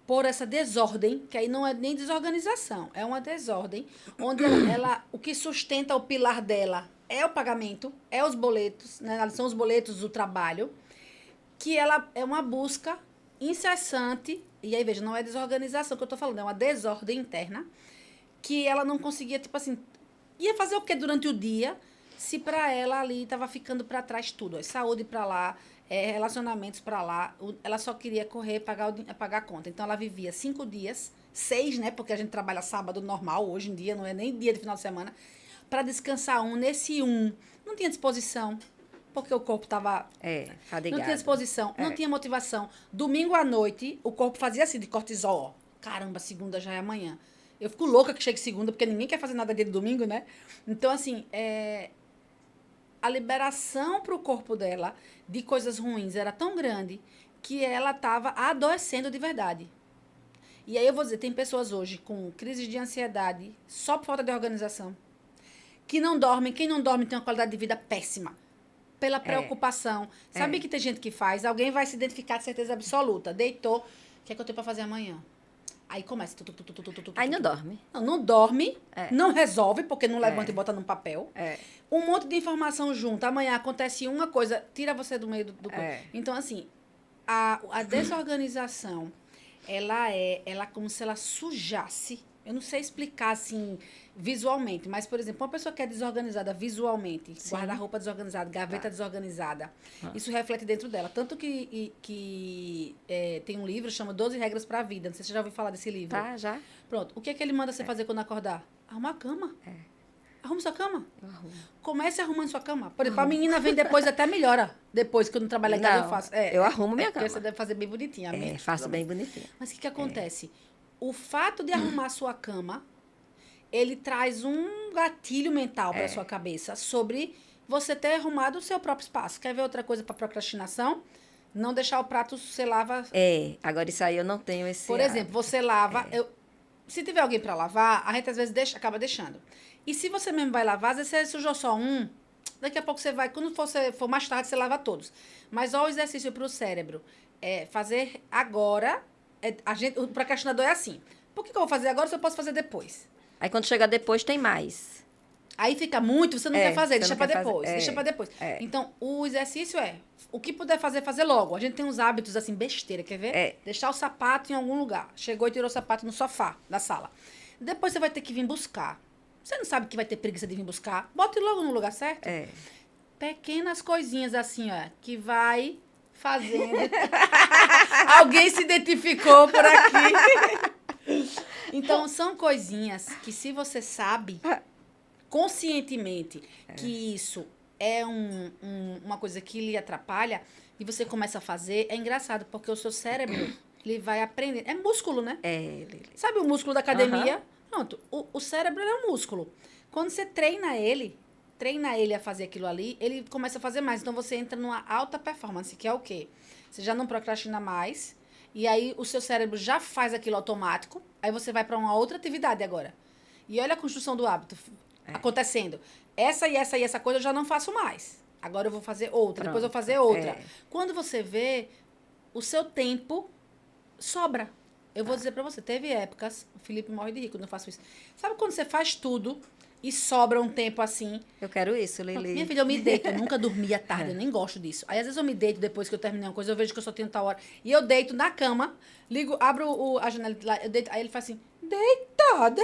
B: por essa desordem, que aí não é nem desorganização, é uma desordem, onde o que sustenta o pilar dela é o pagamento, é os boletos, né? São os boletos do trabalho, que ela é uma busca incessante, e aí, veja, não é desorganização que eu estou falando, é uma desordem interna, que ela não conseguia, tipo assim, ia fazer o que durante o dia, se para ela ali estava ficando para trás tudo, ó, saúde para lá, relacionamentos para lá, ela só queria correr, pagar a conta. Então, ela vivia 5 dias, 6, né, porque a gente trabalha sábado normal, hoje em dia, não é nem dia de final de semana, para descansar nesse não tinha disposição, porque o corpo estava...
A: fadigado.
B: Não tinha disposição, não tinha motivação. Domingo à noite, o corpo fazia assim, de cortisol, ó. Caramba, segunda já é amanhã. Eu fico louca que chegue segunda, porque ninguém quer fazer nada dia de domingo, né? Então, assim, a liberação para o corpo dela de coisas ruins era tão grande que ela estava adoecendo de verdade. E aí eu vou dizer, tem pessoas hoje com crises de ansiedade só por falta de organização, que não dormem. Quem não dorme tem uma qualidade de vida péssima. Pela preocupação. Sabe que tem gente que faz? Alguém vai se identificar de certeza absoluta. Deitou. O que é que eu tenho para fazer amanhã? Aí começa.
A: Aí não dorme.
B: Não dorme. Não resolve, porque não levanta e bota num papel. Um monte de informação junto. Amanhã acontece uma coisa, tira você do meio do Então, assim, a desorganização, ela é como se ela sujasse. Eu não sei explicar, assim, visualmente, mas, por exemplo, uma pessoa que é desorganizada visualmente, guarda-roupa desorganizado, gaveta desorganizada, isso reflete dentro dela. Tanto que tem um livro, chama 12 Regras para a Vida. Não sei se você já ouviu falar desse livro.
A: Tá, já.
B: Pronto. O que é que ele manda você fazer quando acordar? Arrumar a cama. Arrume sua cama.
A: Eu arrumo.
B: Comece arrumando sua cama. Por exemplo, a menina vem depois, até melhora. Depois que eu não trabalho em casa, eu faço.
A: Eu arrumo minha cama.
B: Porque você deve fazer bem bonitinha.
A: Faço bem bonitinha.
B: Mas o que acontece? O fato de arrumar a sua cama, ele traz um gatilho mental para a sua cabeça sobre você ter arrumado o seu próprio espaço. Quer ver outra coisa para procrastinação? Não deixar o prato, você lava...
A: Agora isso aí eu não tenho esse...
B: Por exemplo, você lava... Se tiver alguém para lavar, a gente às vezes acaba deixando. E se você mesmo vai lavar, às vezes você sujou só Daqui a pouco você vai, quando for mais tarde, você lava todos. Mas ó, o exercício para o cérebro é fazer agora. O procrastinador é assim. Por que eu vou fazer agora se eu posso fazer depois?
A: Aí quando chega depois tem mais.
B: Aí fica muito, você não quer fazer, deixa para depois,
A: fazer.
B: deixa para depois. Então, o exercício o que puder fazer, fazer logo. A gente tem uns hábitos assim, besteira, quer ver? Deixar o sapato em algum lugar. Chegou e tirou o sapato no sofá da sala. Depois você vai ter que vir buscar. Você não sabe que vai ter preguiça de vir buscar? Bote logo no lugar certo. Pequenas coisinhas assim, ó, que vai fazendo. Alguém se identificou por aqui. Então, são coisinhas que se você sabe conscientemente que isso é uma coisa que lhe atrapalha e você começa a fazer, é engraçado, porque o seu cérebro, ele vai aprender. É músculo, né? Sabe o músculo da academia? Pronto, o cérebro é um músculo. Quando você treina ele a fazer aquilo ali, ele começa a fazer mais. Então, você entra numa alta performance, que é o quê? Você já não procrastina mais, e aí o seu cérebro já faz aquilo automático, aí você vai para uma outra atividade agora. E olha a construção do hábito acontecendo. Essa e essa coisa eu já não faço mais. Agora eu vou fazer outra, depois eu vou fazer outra. Quando você vê, o seu tempo sobra. Eu vou dizer pra você, teve épocas, o Felipe morre de rir quando eu faço isso. Sabe quando você faz tudo e sobra um tempo assim?
A: Eu quero isso, Lili.
B: Minha filha, eu me deito, eu nunca dormia tarde, eu nem gosto disso. Aí às vezes eu me deito depois que eu terminei uma coisa, eu vejo que eu só tenho tal hora. E eu deito na cama, abro a janela lá, eu deito, aí ele faz assim, deitada,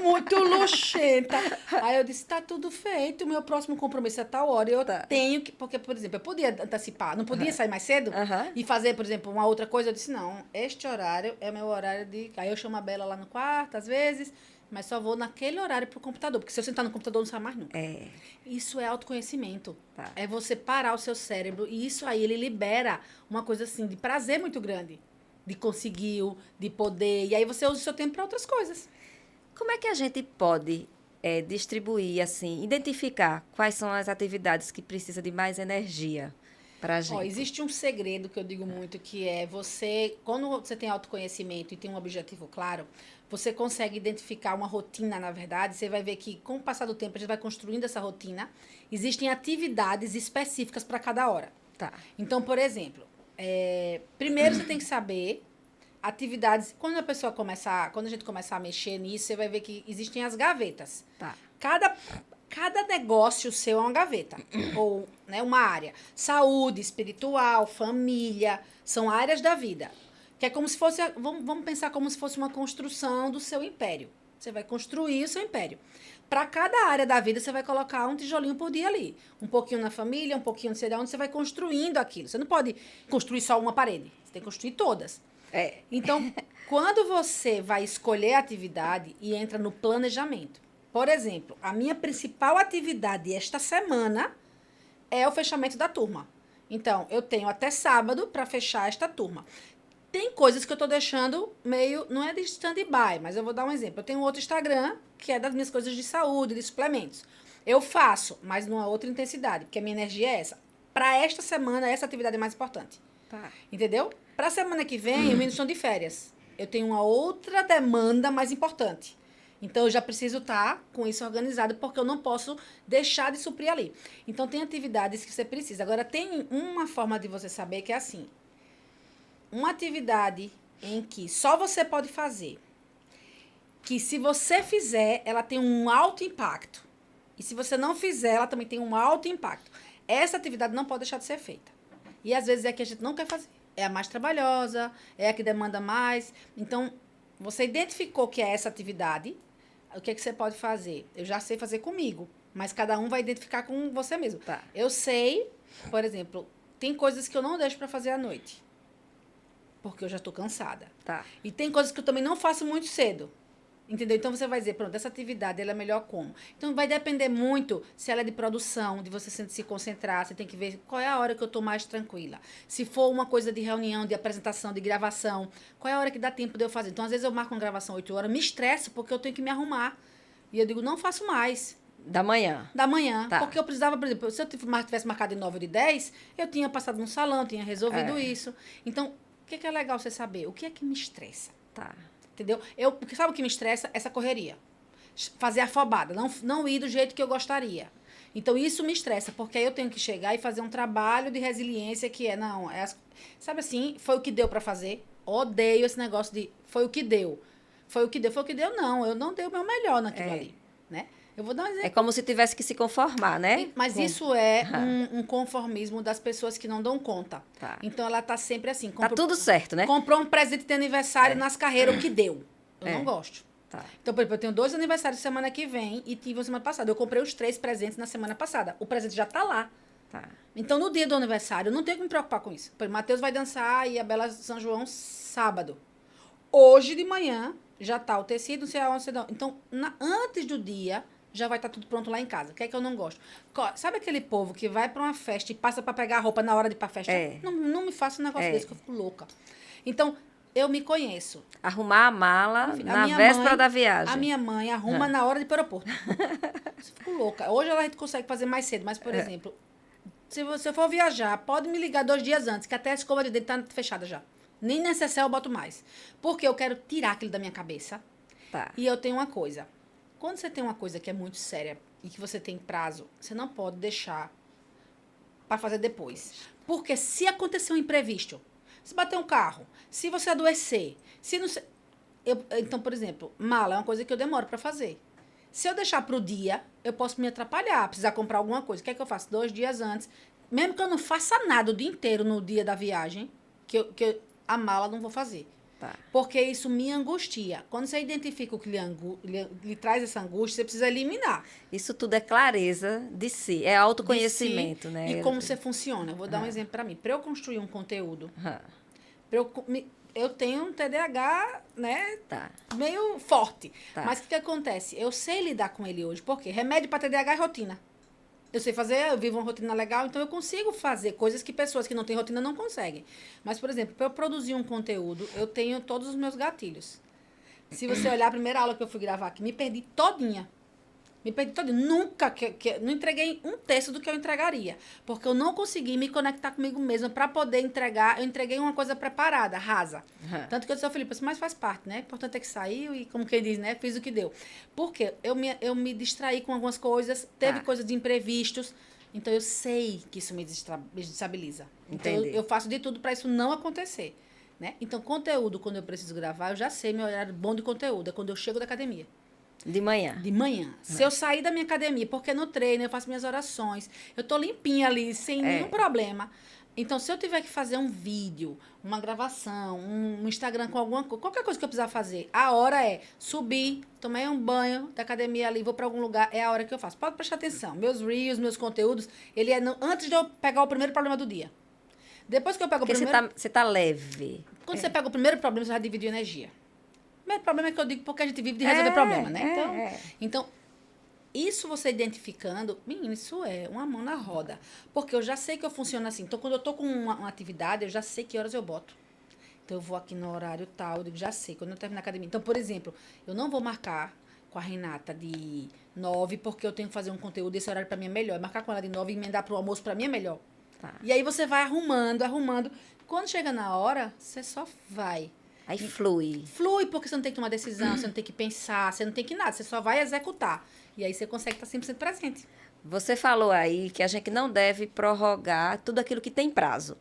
B: muito luxenta. Aí eu disse, tá tudo feito, o meu próximo compromisso é tal hora. Eu tenho que, porque, por exemplo, eu podia antecipar, não podia sair mais cedo e fazer, por exemplo, uma outra coisa. Eu disse, não, este horário é meu horário de... Aí eu chamo a Bela lá no quarto, às vezes, mas só vou naquele horário pro computador, porque se eu sentar no computador, não sai mais nunca. Isso é autoconhecimento. É você parar o seu cérebro, e isso aí, ele libera uma coisa assim, de prazer muito grande. De conseguir, de poder, e aí você usa o seu tempo para outras coisas.
A: Como é que a gente pode distribuir, assim, identificar quais são as atividades que precisam de mais energia para a gente?
B: Existe um segredo que eu digo muito, que é você, quando você tem autoconhecimento e tem um objetivo claro, você consegue identificar uma rotina, na verdade, você vai ver que com o passar do tempo a gente vai construindo essa rotina, existem atividades específicas para cada hora. Então, por exemplo, primeiro você tem que saber atividades. Quando a gente começar a mexer nisso, você vai ver que existem as gavetas. Cada negócio seu é uma gaveta. Ou, né, uma área. Saúde, espiritual, família, são áreas da vida. Que é como se fosse, vamos pensar como se fosse uma construção do seu império. Você vai construir o seu império. Para cada área da vida, você vai colocar um tijolinho por dia ali. Um pouquinho na família, um pouquinho não sei de onde, você vai construindo aquilo. Você não pode construir só uma parede. Você tem que construir todas. Então, quando você vai escolher a atividade e entra no planejamento. Por exemplo, a minha principal atividade esta semana é o fechamento da turma. Então, eu tenho até sábado para fechar esta turma. Tem coisas que eu estou deixando meio... Não é de stand-by, mas eu vou dar um exemplo. Eu tenho outro Instagram, que é das minhas coisas de saúde, de suplementos. Eu faço, mas numa outra intensidade, porque a minha energia é essa. Para esta semana, essa atividade é mais importante. Entendeu? Para a semana que vem, eu estou de férias. Eu tenho uma outra demanda mais importante. Então, eu já preciso estar com isso organizado, porque eu não posso deixar de suprir ali. Então, tem atividades que você precisa. Agora, tem uma forma de você saber que é assim. Uma atividade em que só você pode fazer, que se você fizer, ela tem um alto impacto. E se você não fizer, ela também tem um alto impacto. Essa atividade não pode deixar de ser feita. E às vezes é a que a gente não quer fazer. É a mais trabalhosa, é a que demanda mais. Então, você identificou que é essa atividade, o que é que você pode fazer? Eu já sei fazer comigo, mas cada um vai identificar com você mesmo. Eu sei, por exemplo, tem coisas que eu não deixo para fazer à noite. Porque eu já estou cansada. E tem coisas que eu também não faço muito cedo. Entendeu? Então, você vai dizer, pronto, essa atividade ela é melhor como? Então, vai depender muito se ela é de produção, de você se concentrar. Você tem que ver qual é a hora que eu estou mais tranquila. Se for uma coisa de reunião, de apresentação, de gravação, qual é a hora que dá tempo de eu fazer? Então, às vezes, eu marco uma gravação 8 horas, me estresso porque eu tenho que me arrumar. E eu digo, não faço mais.
A: Da manhã.
B: Porque eu precisava, por exemplo, se eu tivesse marcado de 9 ou de 10, eu tinha passado no salão, tinha resolvido isso. Então, o que é legal você saber? O que é que me estressa? Entendeu? Porque sabe o que me estressa? Essa correria. Fazer afobada. Não ir do jeito que eu gostaria. Então, isso me estressa, porque aí eu tenho que chegar e fazer um trabalho de resiliência sabe assim, foi o que deu para fazer. Odeio esse negócio de foi o que deu. Foi o que deu, não. Eu não dei o meu melhor naquilo ali, né? Eu vou dar um exemplo.
A: É como se tivesse que se conformar, né?
B: Mas isso é um conformismo das pessoas que não dão conta.
A: Tá.
B: Então, ela tá sempre assim.
A: Tá tudo certo, né?
B: Comprou um presente de aniversário nas carreiras, o que deu. Eu não gosto.
A: Tá.
B: Então, por exemplo, eu tenho 2 aniversários semana que vem e tive uma semana passada. Eu comprei os 3 presentes na semana passada. O presente já tá lá.
A: Tá.
B: Então, no dia do aniversário, eu não tenho que me preocupar com isso. Por exemplo, Matheus vai dançar e a Bela São João sábado. Hoje de manhã já tá o tecido, não sei aonde, não. Então, antes do dia, já vai estar tudo pronto lá em casa. O que é que eu não gosto? Sabe aquele povo que vai para uma festa e passa para pegar a roupa na hora de ir pra festa? Não me faça um negócio desse que eu fico louca. Então, eu me conheço.
A: Arrumar a mala na véspera da viagem.
B: A minha mãe arruma na hora de ir para o aeroporto. Eu fico louca. Hoje a gente consegue fazer mais cedo, mas, por exemplo, se você for viajar, pode me ligar 2 dias antes, que até a escova de dente tá fechada já. Nem necessário eu boto mais. Porque eu quero tirar aquilo da minha cabeça.
A: Tá.
B: E eu tenho uma coisa. Quando você tem uma coisa que é muito séria e que você tem prazo, você não pode deixar para fazer depois. Porque se acontecer um imprevisto, se bater um carro, se você adoecer, se não sei... Então, por exemplo, mala é uma coisa que eu demoro para fazer. Se eu deixar para o dia, eu posso me atrapalhar, precisar comprar alguma coisa. O que é que eu faço? 2 dias antes. Mesmo que eu não faça nada o dia inteiro no dia da viagem, a mala não vou fazer.
A: Tá.
B: Porque isso me angustia. Quando você identifica o que lhe traz essa angústia, você precisa eliminar.
A: Isso tudo é clareza de si, é autoconhecimento, né?
B: E como você funciona. Eu vou dar um exemplo para mim. Para eu construir um conteúdo, eu tenho um TDAH, né?
A: Tá.
B: Meio forte.
A: Tá.
B: Mas o que acontece? Eu sei lidar com ele hoje. Por quê? Remédio para TDAH é rotina. Eu sei fazer, eu vivo uma rotina legal, então eu consigo fazer coisas que pessoas que não têm rotina não conseguem. Mas, por exemplo, para eu produzir um conteúdo, eu tenho todos os meus gatilhos. Se você olhar a primeira aula que eu fui gravar aqui, me perdi todinha. Nunca, não entreguei 1/3 do que eu entregaria. Porque eu não consegui me conectar comigo mesma para poder entregar. Eu entreguei uma coisa preparada, rasa. Tanto que eu disse ao Felipe, mas faz parte, né? O importante é que saiu e, como quem diz, né? Fiz o que deu. Porque eu me distraí com algumas coisas, teve coisas de imprevistos. Então, eu sei que isso me desestabiliza. Então, eu faço de tudo para isso não acontecer. Né? Então, conteúdo, quando eu preciso gravar, eu já sei meu horário bom de conteúdo. É quando eu chego da academia.
A: De manhã.
B: De manhã. Se eu sair da minha academia, porque no treino eu faço minhas orações, eu tô limpinha ali, sem nenhum problema. Então, se eu tiver que fazer um vídeo, uma gravação, um Instagram com alguma coisa, qualquer coisa que eu precisar fazer, a hora é subir, tomei um banho da academia ali, vou para algum lugar, é a hora que eu faço. Pode prestar atenção. Meus reels, meus conteúdos, ele é antes de eu pegar o primeiro problema do dia. Depois que eu pego o primeiro...
A: Você tá leve.
B: Quando você pega o primeiro problema, você vai dividir energia. O primeiro problema é que eu digo porque a gente vive de resolver problema, né? Então, isso você identificando, menino, isso é uma mão na roda. Porque eu já sei que eu funciono assim. Então, quando eu tô com uma atividade, eu já sei que horas eu boto. Então, eu vou aqui no horário tal, eu digo, já sei, quando eu termino a academia. Então, por exemplo, eu não vou marcar com a Renata de 9, porque eu tenho que fazer um conteúdo, esse horário para mim é melhor. Marcar com ela de 9 e emendar pro almoço, para mim é melhor.
A: Tá.
B: E aí você vai arrumando. Quando chega na hora, você só vai.
A: Aí flui.
B: Flui, porque você não tem que tomar decisão, você não tem que pensar, você não tem que nada, você só vai executar. E aí você consegue estar 100% presente.
A: Você falou aí que a gente não deve prorrogar tudo aquilo que tem prazo.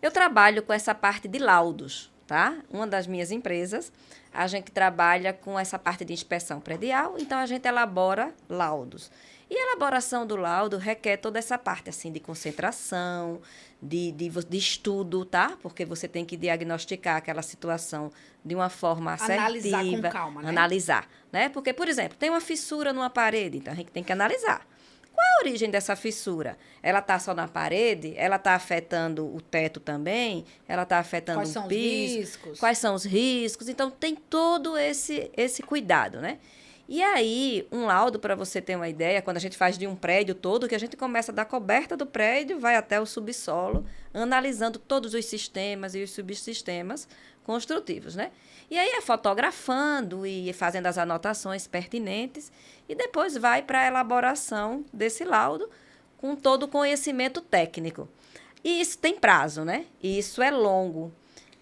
A: Eu trabalho com essa parte de laudos, tá? Uma das minhas empresas, a gente trabalha com essa parte de inspeção predial, então a gente elabora laudos. E a elaboração do laudo requer toda essa parte, assim, de concentração, de estudo, tá? Porque você tem que diagnosticar aquela situação de uma forma assertiva.
B: Analisar com calma, né?
A: Analisar, né? Porque, por exemplo, tem uma fissura numa parede, então a gente tem que analisar. Qual é a origem dessa fissura? Ela está só na parede? Ela está afetando o teto também? Ela está afetando o piso?
B: Quais são os riscos?
A: Quais são os riscos? Então, tem todo esse cuidado, né? E aí, um laudo, para você ter uma ideia, quando a gente faz de um prédio todo, que a gente começa da coberta do prédio, vai até o subsolo, analisando todos os sistemas e os subsistemas construtivos, né? E aí é fotografando e fazendo as anotações pertinentes e depois vai para a elaboração desse laudo com todo o conhecimento técnico. E isso tem prazo, né? E isso é longo.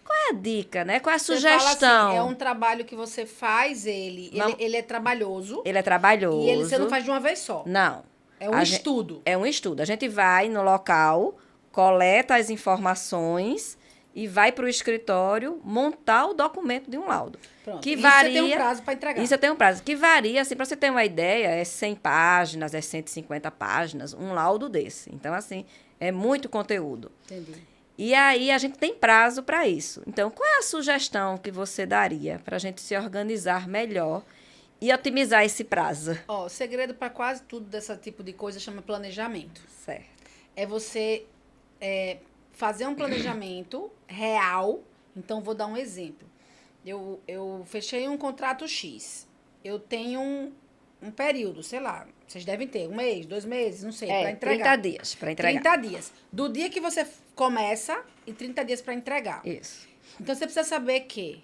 A: Qual é a dica, né? Qual é a sugestão?
B: Você fala assim, é um trabalho que você faz, ele é trabalhoso.
A: Ele é trabalhoso.
B: E você não faz de uma vez só.
A: Não.
B: É um estudo.
A: É um estudo. A gente vai no local, coleta as informações e vai para o escritório montar o documento de um laudo.
B: Pronto.
A: Que
B: Isso
A: varia,
B: você tem um prazo para entregar.
A: Isso eu tenho um prazo. Que varia, assim, para você ter uma ideia, é 100 páginas, é 150 páginas, um laudo desse. Então, assim, é muito conteúdo.
B: Entendi.
A: E aí, a gente tem prazo para isso. Então, qual é a sugestão que você daria para a gente se organizar melhor e otimizar esse prazo?
B: Ó, o segredo para quase tudo desse tipo de coisa chama planejamento.
A: Certo.
B: É você fazer um planejamento real. Então, vou dar um exemplo. Eu fechei um contrato X. Eu tenho um período, sei lá, vocês devem ter 1 mês, 2 meses, não sei, para entregar.
A: 30 dias para entregar.
B: 30 dias. Do dia que você começa e 30 dias para entregar.
A: Isso.
B: Então, você precisa saber que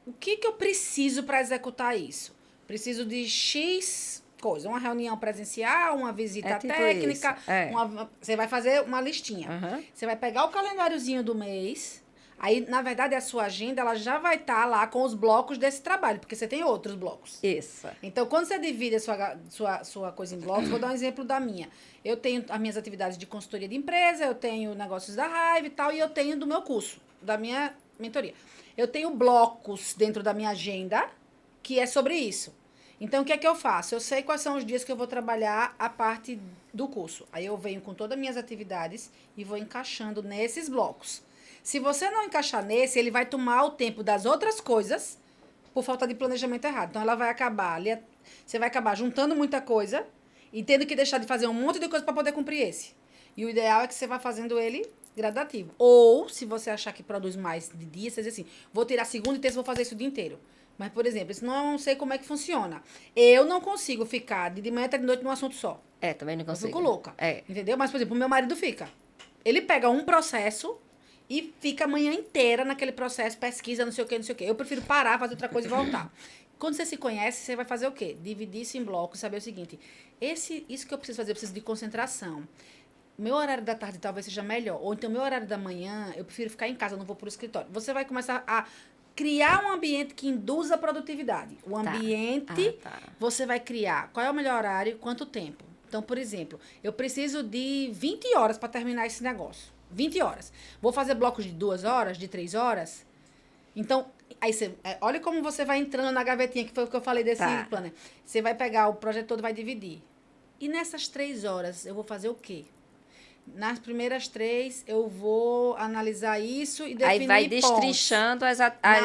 B: o que eu preciso para executar isso? Preciso de X coisa. Uma reunião presencial, uma visita
A: tipo
B: técnica.
A: isso.
B: Você vai fazer uma listinha.
A: Uhum.
B: Você vai pegar o calendáriozinho do mês. Aí, na verdade, a sua agenda ela já vai estar lá com os blocos desse trabalho, porque você tem outros blocos.
A: Isso.
B: Então, quando você divide a sua coisa em blocos, vou dar um exemplo da minha. Eu tenho as minhas atividades de consultoria de empresa, eu tenho negócios da Hive e tal, e eu tenho do meu curso, da minha mentoria. Eu tenho blocos dentro da minha agenda que é sobre isso. Então, o que é que eu faço? Eu sei quais são os dias que eu vou trabalhar a parte do curso. Aí eu venho com todas as minhas atividades e vou encaixando nesses blocos. Se você não encaixar nesse, ele vai tomar o tempo das outras coisas por falta de planejamento errado. Então, ela vai acabar, você vai acabar juntando muita coisa e tendo que deixar de fazer um monte de coisa para poder cumprir esse. E o ideal é que você vá fazendo ele gradativo. Ou, se você achar que produz mais de dia, você diz assim, vou tirar segunda e terça, vou fazer isso o dia inteiro. Mas, por exemplo, isso não sei como é que funciona. Eu não consigo ficar de manhã até de noite num assunto só.
A: Também não consigo.
B: Eu fico louca. Entendeu? Mas, por exemplo, o meu marido fica. Ele pega um processo e fica a manhã inteira naquele processo, pesquisa, não sei o quê, não sei o quê. Eu prefiro parar, fazer outra coisa e voltar. Quando você se conhece, você vai fazer o quê? Dividir isso em blocos, saber o seguinte, isso que eu preciso fazer, eu preciso de concentração. Meu horário da tarde talvez seja melhor. Ou então, meu horário da manhã, eu prefiro ficar em casa, eu não vou para o escritório. Você vai começar a criar um ambiente que induza a produtividade. O ambiente, você vai criar. Qual é o melhor horário? Quanto tempo? Então, por exemplo, eu preciso de 20 horas para terminar esse negócio. 20 horas. Vou fazer blocos de 2 horas, de 3 horas. Então, aí você... olha como você vai entrando na gavetinha, que foi o que eu falei desse planner. Você vai pegar o projeto todo e vai dividir. E nessas 3 horas, eu vou fazer o quê? Nas primeiras 3, eu vou analisar isso e definir
A: Aí vai destrinchando as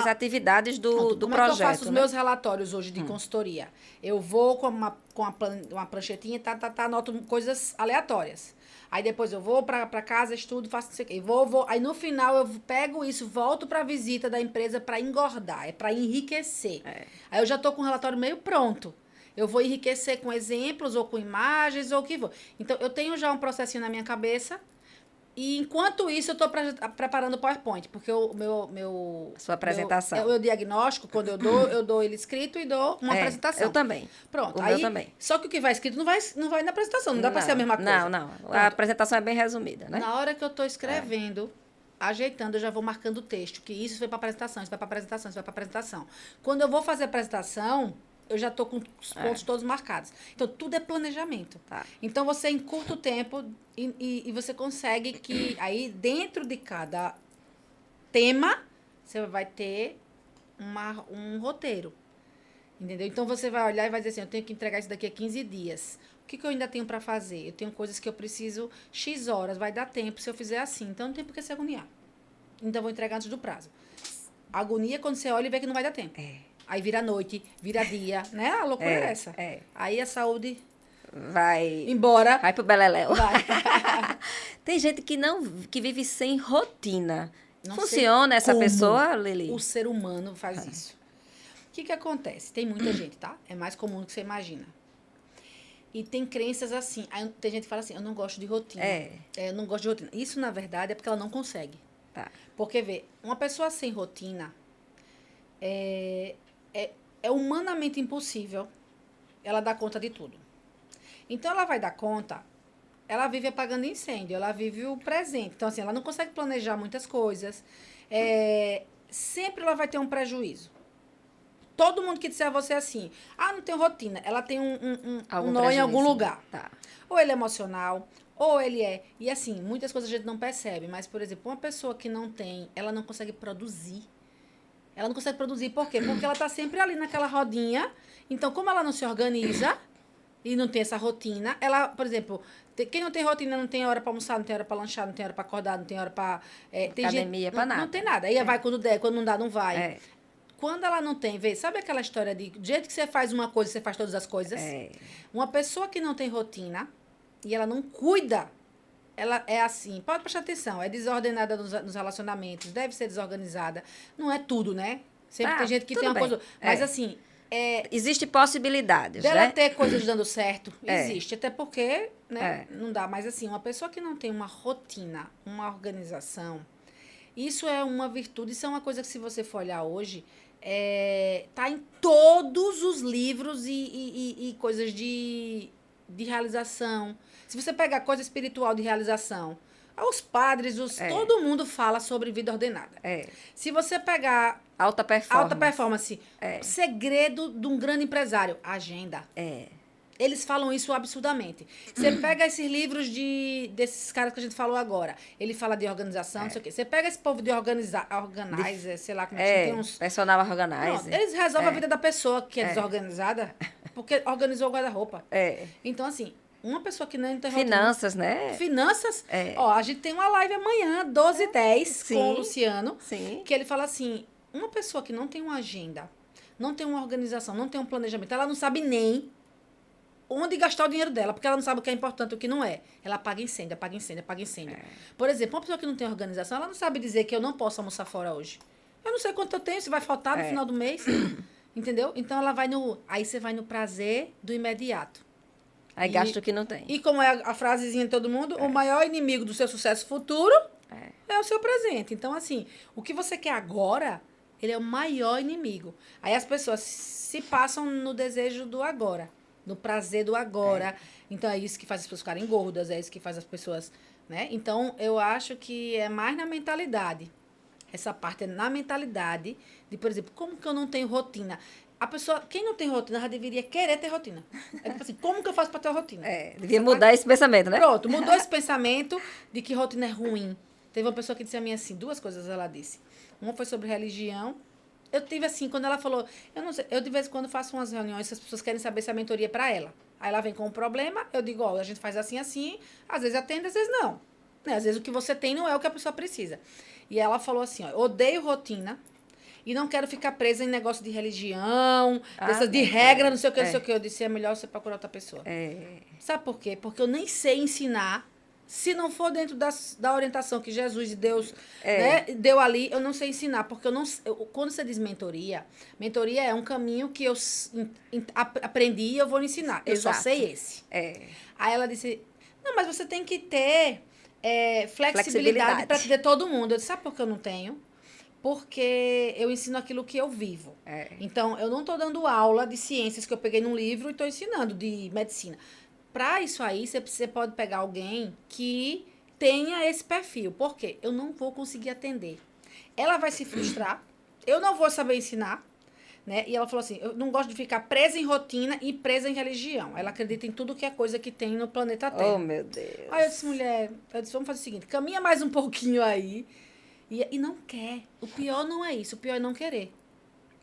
A: atividades do projeto.
B: Como é que eu faço os meus relatórios hoje de consultoria? Eu vou com uma pranchetinha, anoto coisas aleatórias. Aí depois eu vou para casa, estudo, faço isso aqui. Aí no final eu pego isso, volto para a visita da empresa para engordar, para enriquecer. Aí eu já estou com o relatório meio pronto. Eu vou enriquecer com exemplos ou com imagens ou o que for. Então, eu tenho já um processinho na minha cabeça e, enquanto isso, eu estou preparando o PowerPoint, porque o meu...
A: Sua apresentação.
B: O diagnóstico, quando eu dou ele escrito e dou uma apresentação.
A: Eu também.
B: Pronto.
A: Meu também.
B: Só que o que vai escrito não vai na apresentação, não dá para ser a mesma coisa.
A: Não. A apresentação é bem resumida, né?
B: Na hora que eu estou escrevendo... ajeitando, eu já vou marcando o texto, que isso foi para apresentação, isso vai para apresentação, isso vai para apresentação. Quando eu vou fazer a apresentação, eu já estou com os pontos todos marcados. Então, tudo é planejamento. Então, você encurta o tempo e você consegue que, aí, dentro de cada tema, você vai ter um roteiro. Entendeu? Então, você vai olhar e vai dizer assim, eu tenho que entregar isso daqui a 15 dias. O que eu ainda tenho para fazer? Eu tenho coisas que eu preciso X horas, vai dar tempo se eu fizer assim. Então, não tem por que se agoniar. Então, vou entregar antes do prazo. Agonia é quando você olha e vê que não vai dar tempo. Aí vira noite, vira dia, né? A loucura é essa. Aí a saúde
A: vai
B: embora.
A: Vai pro beleléu.
B: Vai.
A: Tem gente que vive sem rotina. Não funciona essa pessoa, Lili?
B: O ser humano faz isso. O que acontece? Tem muita gente, tá? É mais comum do que você imagina. E tem crenças assim. Aí tem gente que fala assim, eu não gosto de rotina. Eu não gosto de rotina. Isso, na verdade, é porque ela não consegue. Porque, vê, uma pessoa sem rotina é humanamente impossível ela dar conta de tudo. Então, ela vai dar conta, ela vive apagando incêndio, ela vive o presente. Então, assim, ela não consegue planejar muitas coisas. Sempre ela vai ter um prejuízo. Todo mundo que disser a você assim, não tem rotina, ela tem um
A: Algum
B: nó em algum
A: prejuízo.
B: lugar.
A: Tá.
B: Ou ele é emocional, ou ele é... E assim, muitas coisas a gente não percebe, mas, por exemplo, uma pessoa que não tem, ela não consegue produzir. Ela não consegue produzir, por quê? Porque ela tá sempre ali naquela rodinha. Então, como ela não se organiza e não tem essa rotina, ela, por exemplo... Quem não tem rotina não tem hora para almoçar, não tem hora para lanchar, não tem hora para acordar, não tem hora para... tem
A: Academia,
B: gente,
A: para nada.
B: Não tem nada. Aí vai quando der, quando não dá, não vai.
A: É.
B: Quando ela não tem, sabe aquela história de do jeito que você faz uma coisa, você faz todas as coisas? Uma pessoa que não tem rotina e ela não cuida, ela é assim, pode prestar atenção, é desordenada nos relacionamentos, deve ser desorganizada. Não é tudo, né? Sempre tem gente que tem uma
A: bem.
B: coisa... Mas assim...
A: Existe possibilidades,
B: dela
A: né?
B: ter coisas dando certo, existe. Até porque, né, não dá. Mas assim, uma pessoa que não tem uma rotina, uma organização, isso é uma virtude, isso é uma coisa que, se você for olhar hoje, tá em todos os livros e coisas de realização. Se você pegar coisa espiritual de realização, os padres, todo mundo fala sobre vida ordenada. Se você pegar...
A: Alta performance.
B: Alta performance. Segredo de um grande empresário. Agenda. Eles falam isso absurdamente. Você pega esses livros desses caras que a gente falou agora. Ele fala de organização, não sei o quê. Você pega esse povo de organizer, sei lá como é que tem uns...
A: Personal organizer.
B: Pronto, eles resolvem a vida da pessoa que é desorganizada, porque organizou o guarda-roupa. Então, assim, uma pessoa que não tem
A: Finanças, né?
B: Finanças. Ó, a gente tem uma live amanhã, 12h10, com o Luciano, que ele fala assim, uma pessoa que não tem uma agenda, não tem uma organização, não tem um planejamento, ela não sabe nem onde gastar o dinheiro dela, porque ela não sabe o que é importante e o que não é. Ela apaga incêndio, apaga incêndio, apaga incêndio. Por exemplo, uma pessoa que não tem organização, ela não sabe dizer que eu não posso almoçar fora hoje. Eu não sei quanto eu tenho, se vai faltar no final do mês. Entendeu? Então, ela vai aí você vai no prazer do imediato.
A: Aí gasta o que não tem.
B: E como é a frasezinha de todo mundo, o maior inimigo do seu sucesso futuro é o seu presente. Então, assim, o que você quer agora, ele é o maior inimigo. Aí as pessoas se passam no desejo do agora, no prazer do agora. Então, é isso que faz as pessoas ficarem gordas, é isso que faz as pessoas... né? Então, eu acho que é mais na mentalidade. Essa parte é na mentalidade de, por exemplo, como que eu não tenho rotina? A pessoa, quem não tem rotina, já deveria querer ter rotina. É tipo assim, como que eu faço para ter rotina?
A: Devia mudar esse pensamento, né?
B: Pronto, mudou esse pensamento de que rotina é ruim. Teve uma pessoa que disse a mim assim, duas coisas ela disse. Uma foi sobre religião. Eu tive assim, quando ela falou, eu não sei, eu de vez em quando faço umas reuniões, as pessoas querem saber se a mentoria é para ela. Aí ela vem com um problema, eu digo, a gente faz assim, assim, às vezes atende, às vezes não. Né? Às vezes o que você tem não é o que a pessoa precisa. E ela falou assim, odeio rotina, e não quero ficar presa em negócio de religião, dessas de regra, não sei o que, não sei o que. Eu disse, é melhor você procurar outra pessoa. Sabe por quê? Porque eu nem sei ensinar, se não for dentro da orientação que Jesus e Deus né, deu ali, eu não sei ensinar. Porque quando você diz mentoria é um caminho que eu aprendi e eu vou ensinar. Eu só sei esse. Aí ela disse, não, mas você tem que ter flexibilidade para atender todo mundo. Eu disse, sabe por que eu não tenho? Porque eu ensino aquilo que eu vivo. Então, eu não estou dando aula de ciências que eu peguei num livro e estou ensinando de medicina. Para isso aí, você pode pegar alguém que tenha esse perfil. Por quê? Eu não vou conseguir atender. Ela vai se frustrar, eu não vou saber ensinar, né? E ela falou assim, eu não gosto de ficar presa em rotina e presa em religião. Ela acredita em tudo que é coisa que tem no planeta Terra.
A: Oh, meu Deus.
B: Aí eu disse, mulher, vamos fazer o seguinte, caminha mais um pouquinho aí. E não quer. O pior não é isso. O pior é não querer.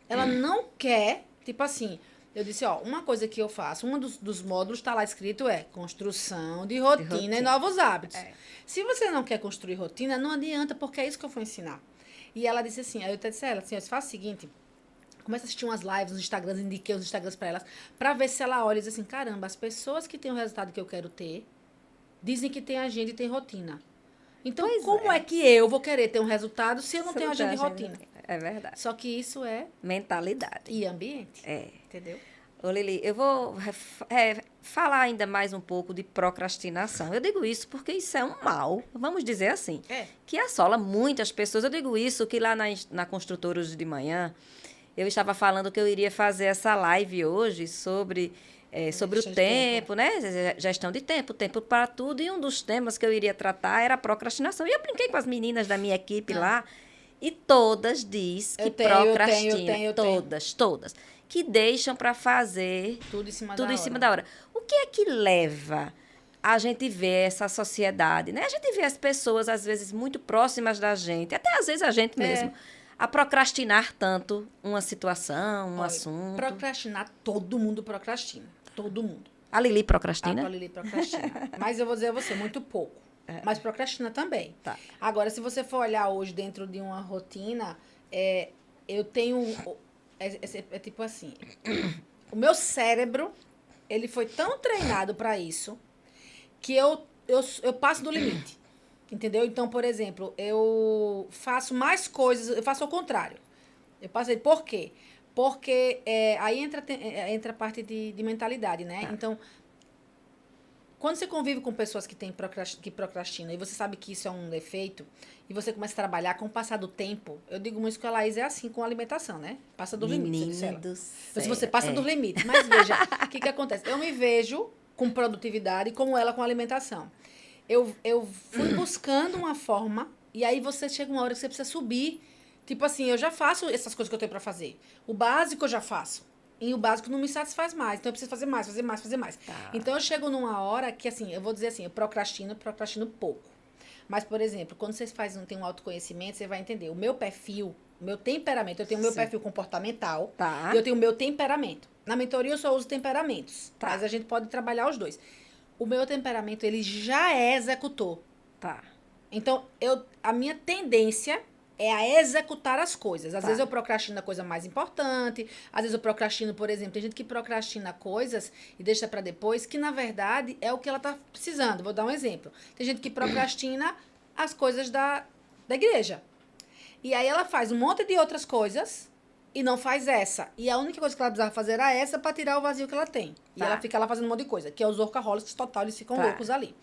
B: Ela não quer, tipo assim, eu disse, uma coisa que eu faço, um dos módulos está lá escrito construção de rotina e novos hábitos. Se você não quer construir rotina, não adianta, porque é isso que eu vou ensinar. E ela disse assim, aí eu até disse a ela, assim, faz o seguinte, começa a assistir umas lives nos Instagrams, indiquei os Instagrams para elas, para ver se ela olha e diz assim, caramba, as pessoas que têm o resultado que eu quero ter, dizem que tem agenda e tem rotina. Então, como é que eu vou querer ter um resultado se eu não tenho agenda e rotina?
A: É verdade.
B: Só que isso é...
A: mentalidade.
B: E ambiente. Entendeu?
A: Ô, Lili, eu vou falar ainda mais um pouco de procrastinação. Eu digo isso porque isso é um mal, vamos dizer assim, que assola muitas pessoas. Eu digo isso que lá na Construtora hoje de manhã, eu estava falando que eu iria fazer essa live hoje sobre o tempo, né? Gestão de tempo para tudo. E um dos temas que eu iria tratar era a procrastinação. E eu brinquei com as meninas da minha equipe lá. E todas diz que procrastinam. Todas. Que deixam para fazer
B: Tudo
A: em cima da hora. O que é que leva a gente ver essa sociedade, né? A gente vê as pessoas, às vezes, muito próximas da gente, até às vezes a gente mesmo, a procrastinar tanto uma situação, um assunto.
B: Procrastinar, todo mundo procrastina. Todo mundo.
A: A Lili procrastina?
B: A Lili procrastina. Mas eu vou dizer a você, muito pouco. Mas procrastina também.
A: Tá.
B: Agora, se você for olhar hoje dentro de uma rotina, eu tenho... É tipo assim, o meu cérebro, ele foi tão treinado para isso, que eu passo do limite. Entendeu? Então, por exemplo, eu faço mais coisas, eu faço ao contrário. Eu passei, por quê? Porque aí entra a parte de mentalidade, né?
A: Tá.
B: Então, quando você convive com pessoas que procrastinam e você sabe que isso é um defeito, e você começa a trabalhar com o passar do tempo, eu digo muito que a Laís é assim com a alimentação, né? Passa dos limites. Se você passa dos limites. Mas veja, o que acontece? Eu me vejo com produtividade como ela com alimentação. Eu fui buscando uma forma, e aí você chega uma hora que você precisa subir. Tipo assim, eu já faço essas coisas que eu tenho pra fazer. O básico eu já faço. E o básico não me satisfaz mais. Então, eu preciso fazer mais.
A: Tá.
B: Então, eu chego numa hora que, assim, eu vou dizer assim, eu procrastino pouco. Mas, por exemplo, quando você tem um autoconhecimento, você vai entender. O meu perfil, o meu temperamento, eu tenho o meu perfil comportamental e eu tenho o meu temperamento. Na mentoria, eu só uso temperamentos.
A: Tá.
B: Mas a gente pode trabalhar os dois. O meu temperamento, ele já é executor.
A: Tá.
B: Então, a minha tendência é a executar as coisas. Às vezes eu procrastino a coisa mais importante, às vezes eu procrastino, por exemplo, tem gente que procrastina coisas e deixa para depois, que na verdade é o que ela tá precisando. Vou dar um exemplo. Tem gente que procrastina as coisas da igreja. E aí ela faz um monte de outras coisas e não faz essa. E a única coisa que ela precisava fazer era essa para tirar o vazio que ela tem. E ela fica lá fazendo um monte de coisa, que é os workaholics total, eles ficam loucos ali.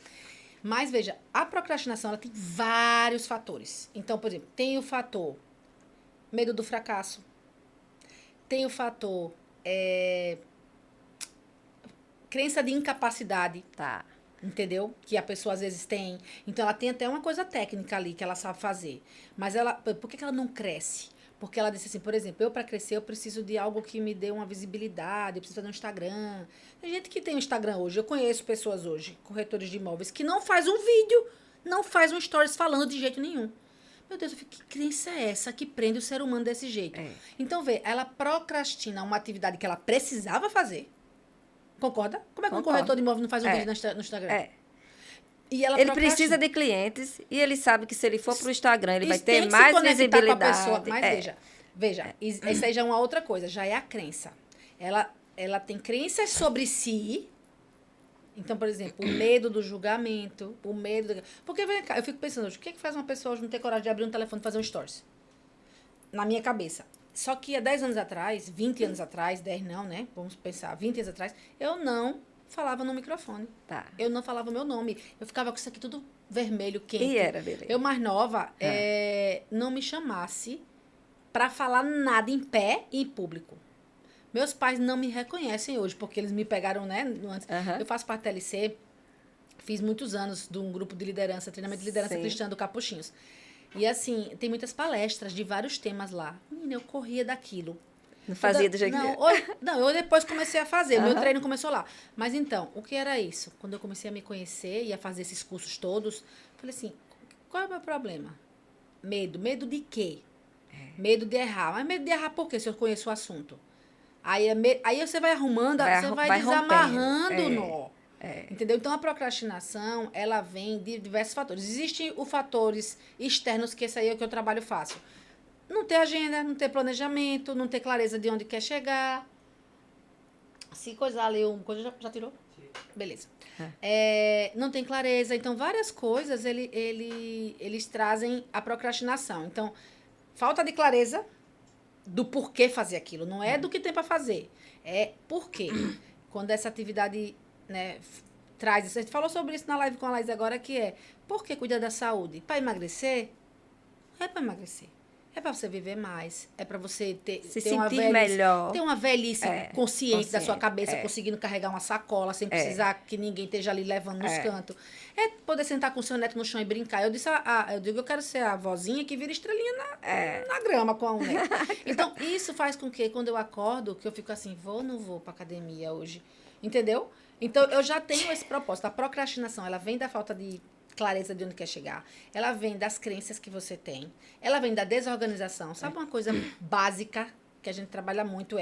B: Mas, veja, a procrastinação, ela tem vários fatores. Então, por exemplo, tem o fator medo do fracasso. Tem o fator crença de incapacidade.
A: Tá.
B: Entendeu? Que a pessoa, às vezes, tem. Então, ela tem até uma coisa técnica ali que ela sabe fazer. Mas por que ela não cresce? Porque ela disse assim, por exemplo, para crescer, eu preciso de algo que me dê uma visibilidade, eu preciso fazer um Instagram. Tem gente que tem um Instagram hoje, eu conheço pessoas hoje, corretores de imóveis, que não faz um vídeo, não faz um stories falando de jeito nenhum. Meu Deus, eu fico, que crença é essa que prende o ser humano desse jeito? Então, vê, ela procrastina uma atividade que ela precisava fazer. Concorda? Como é que um corretor de imóveis não faz um vídeo no Instagram? E
A: ele precisa de clientes e ele sabe que se ele for para o Instagram, ele vai ter mais visibilidade.
B: Com a pessoa. Mas veja, isso aí já é uma outra coisa, já é a crença. Ela tem crenças sobre si. Então, por exemplo, o medo do julgamento, Porque, vem cá, eu fico pensando, o que é que faz uma pessoa hoje não ter coragem de abrir um telefone e fazer um stories? Na minha cabeça. Só que há 10 anos atrás, 20 anos atrás, 10 não, né? Vamos pensar, 20 anos atrás, eu não falava no microfone.
A: Tá.
B: Eu não falava o meu nome. Eu ficava com isso aqui tudo vermelho, quente.
A: E era, beleza.
B: Eu, mais nova, não me chamasse para falar nada em pé e em público. Meus pais não me reconhecem hoje, porque eles me pegaram, né? Antes. Eu faço parte da TLC, fiz muitos anos de um grupo de liderança, treinamento de liderança cristã do Capuchinhos. E, assim, tem muitas palestras de vários temas lá. Menina, eu corria daquilo.
A: Não fazia do jeito que...
B: Não, eu depois comecei a fazer. Meu treino começou lá. Mas, então, o que era isso? Quando eu comecei a me conhecer e a fazer esses cursos todos, falei assim, qual é o meu problema? Medo. Medo de quê? Medo de errar. Mas medo de errar por quê, se eu conheço o assunto? Aí você vai arrumando, você vai desamarrando o nó. Entendeu? Então, a procrastinação, ela vem de diversos fatores. Existem os fatores externos, que esse aí é o que eu trabalho fácil. Não ter agenda, não ter planejamento, não ter clareza de onde quer chegar. Se coisar ali, uma coisa já tirou? Sim. Beleza. Não tem clareza. Então, várias coisas, eles trazem a procrastinação. Então, falta de clareza do porquê fazer aquilo. Não é do que tem para fazer. É por quê. Quando essa atividade, né, traz isso. A gente falou sobre isso na live com a Laís agora, que é por que cuidar da saúde? Para emagrecer? Não é para emagrecer. É para você viver mais. É para você
A: Se
B: ter uma
A: sentir
B: velhice,
A: melhor.
B: ter uma velhice consciente da sua cabeça,
A: é.
B: conseguindo carregar uma sacola sem precisar que ninguém esteja ali levando nos cantos. É poder sentar com o seu neto no chão e brincar. Eu disse, eu digo, eu quero ser a vozinha que vira estrelinha na grama com o neto. Então, isso faz com que, quando eu acordo, que eu fico assim, vou ou não vou para academia hoje? Entendeu? Então, eu já tenho esse propósito. A procrastinação, ela vem da falta de clareza de onde quer chegar. Ela vem das crenças que você tem. Ela vem da desorganização. Sabe uma coisa básica que a gente trabalha muito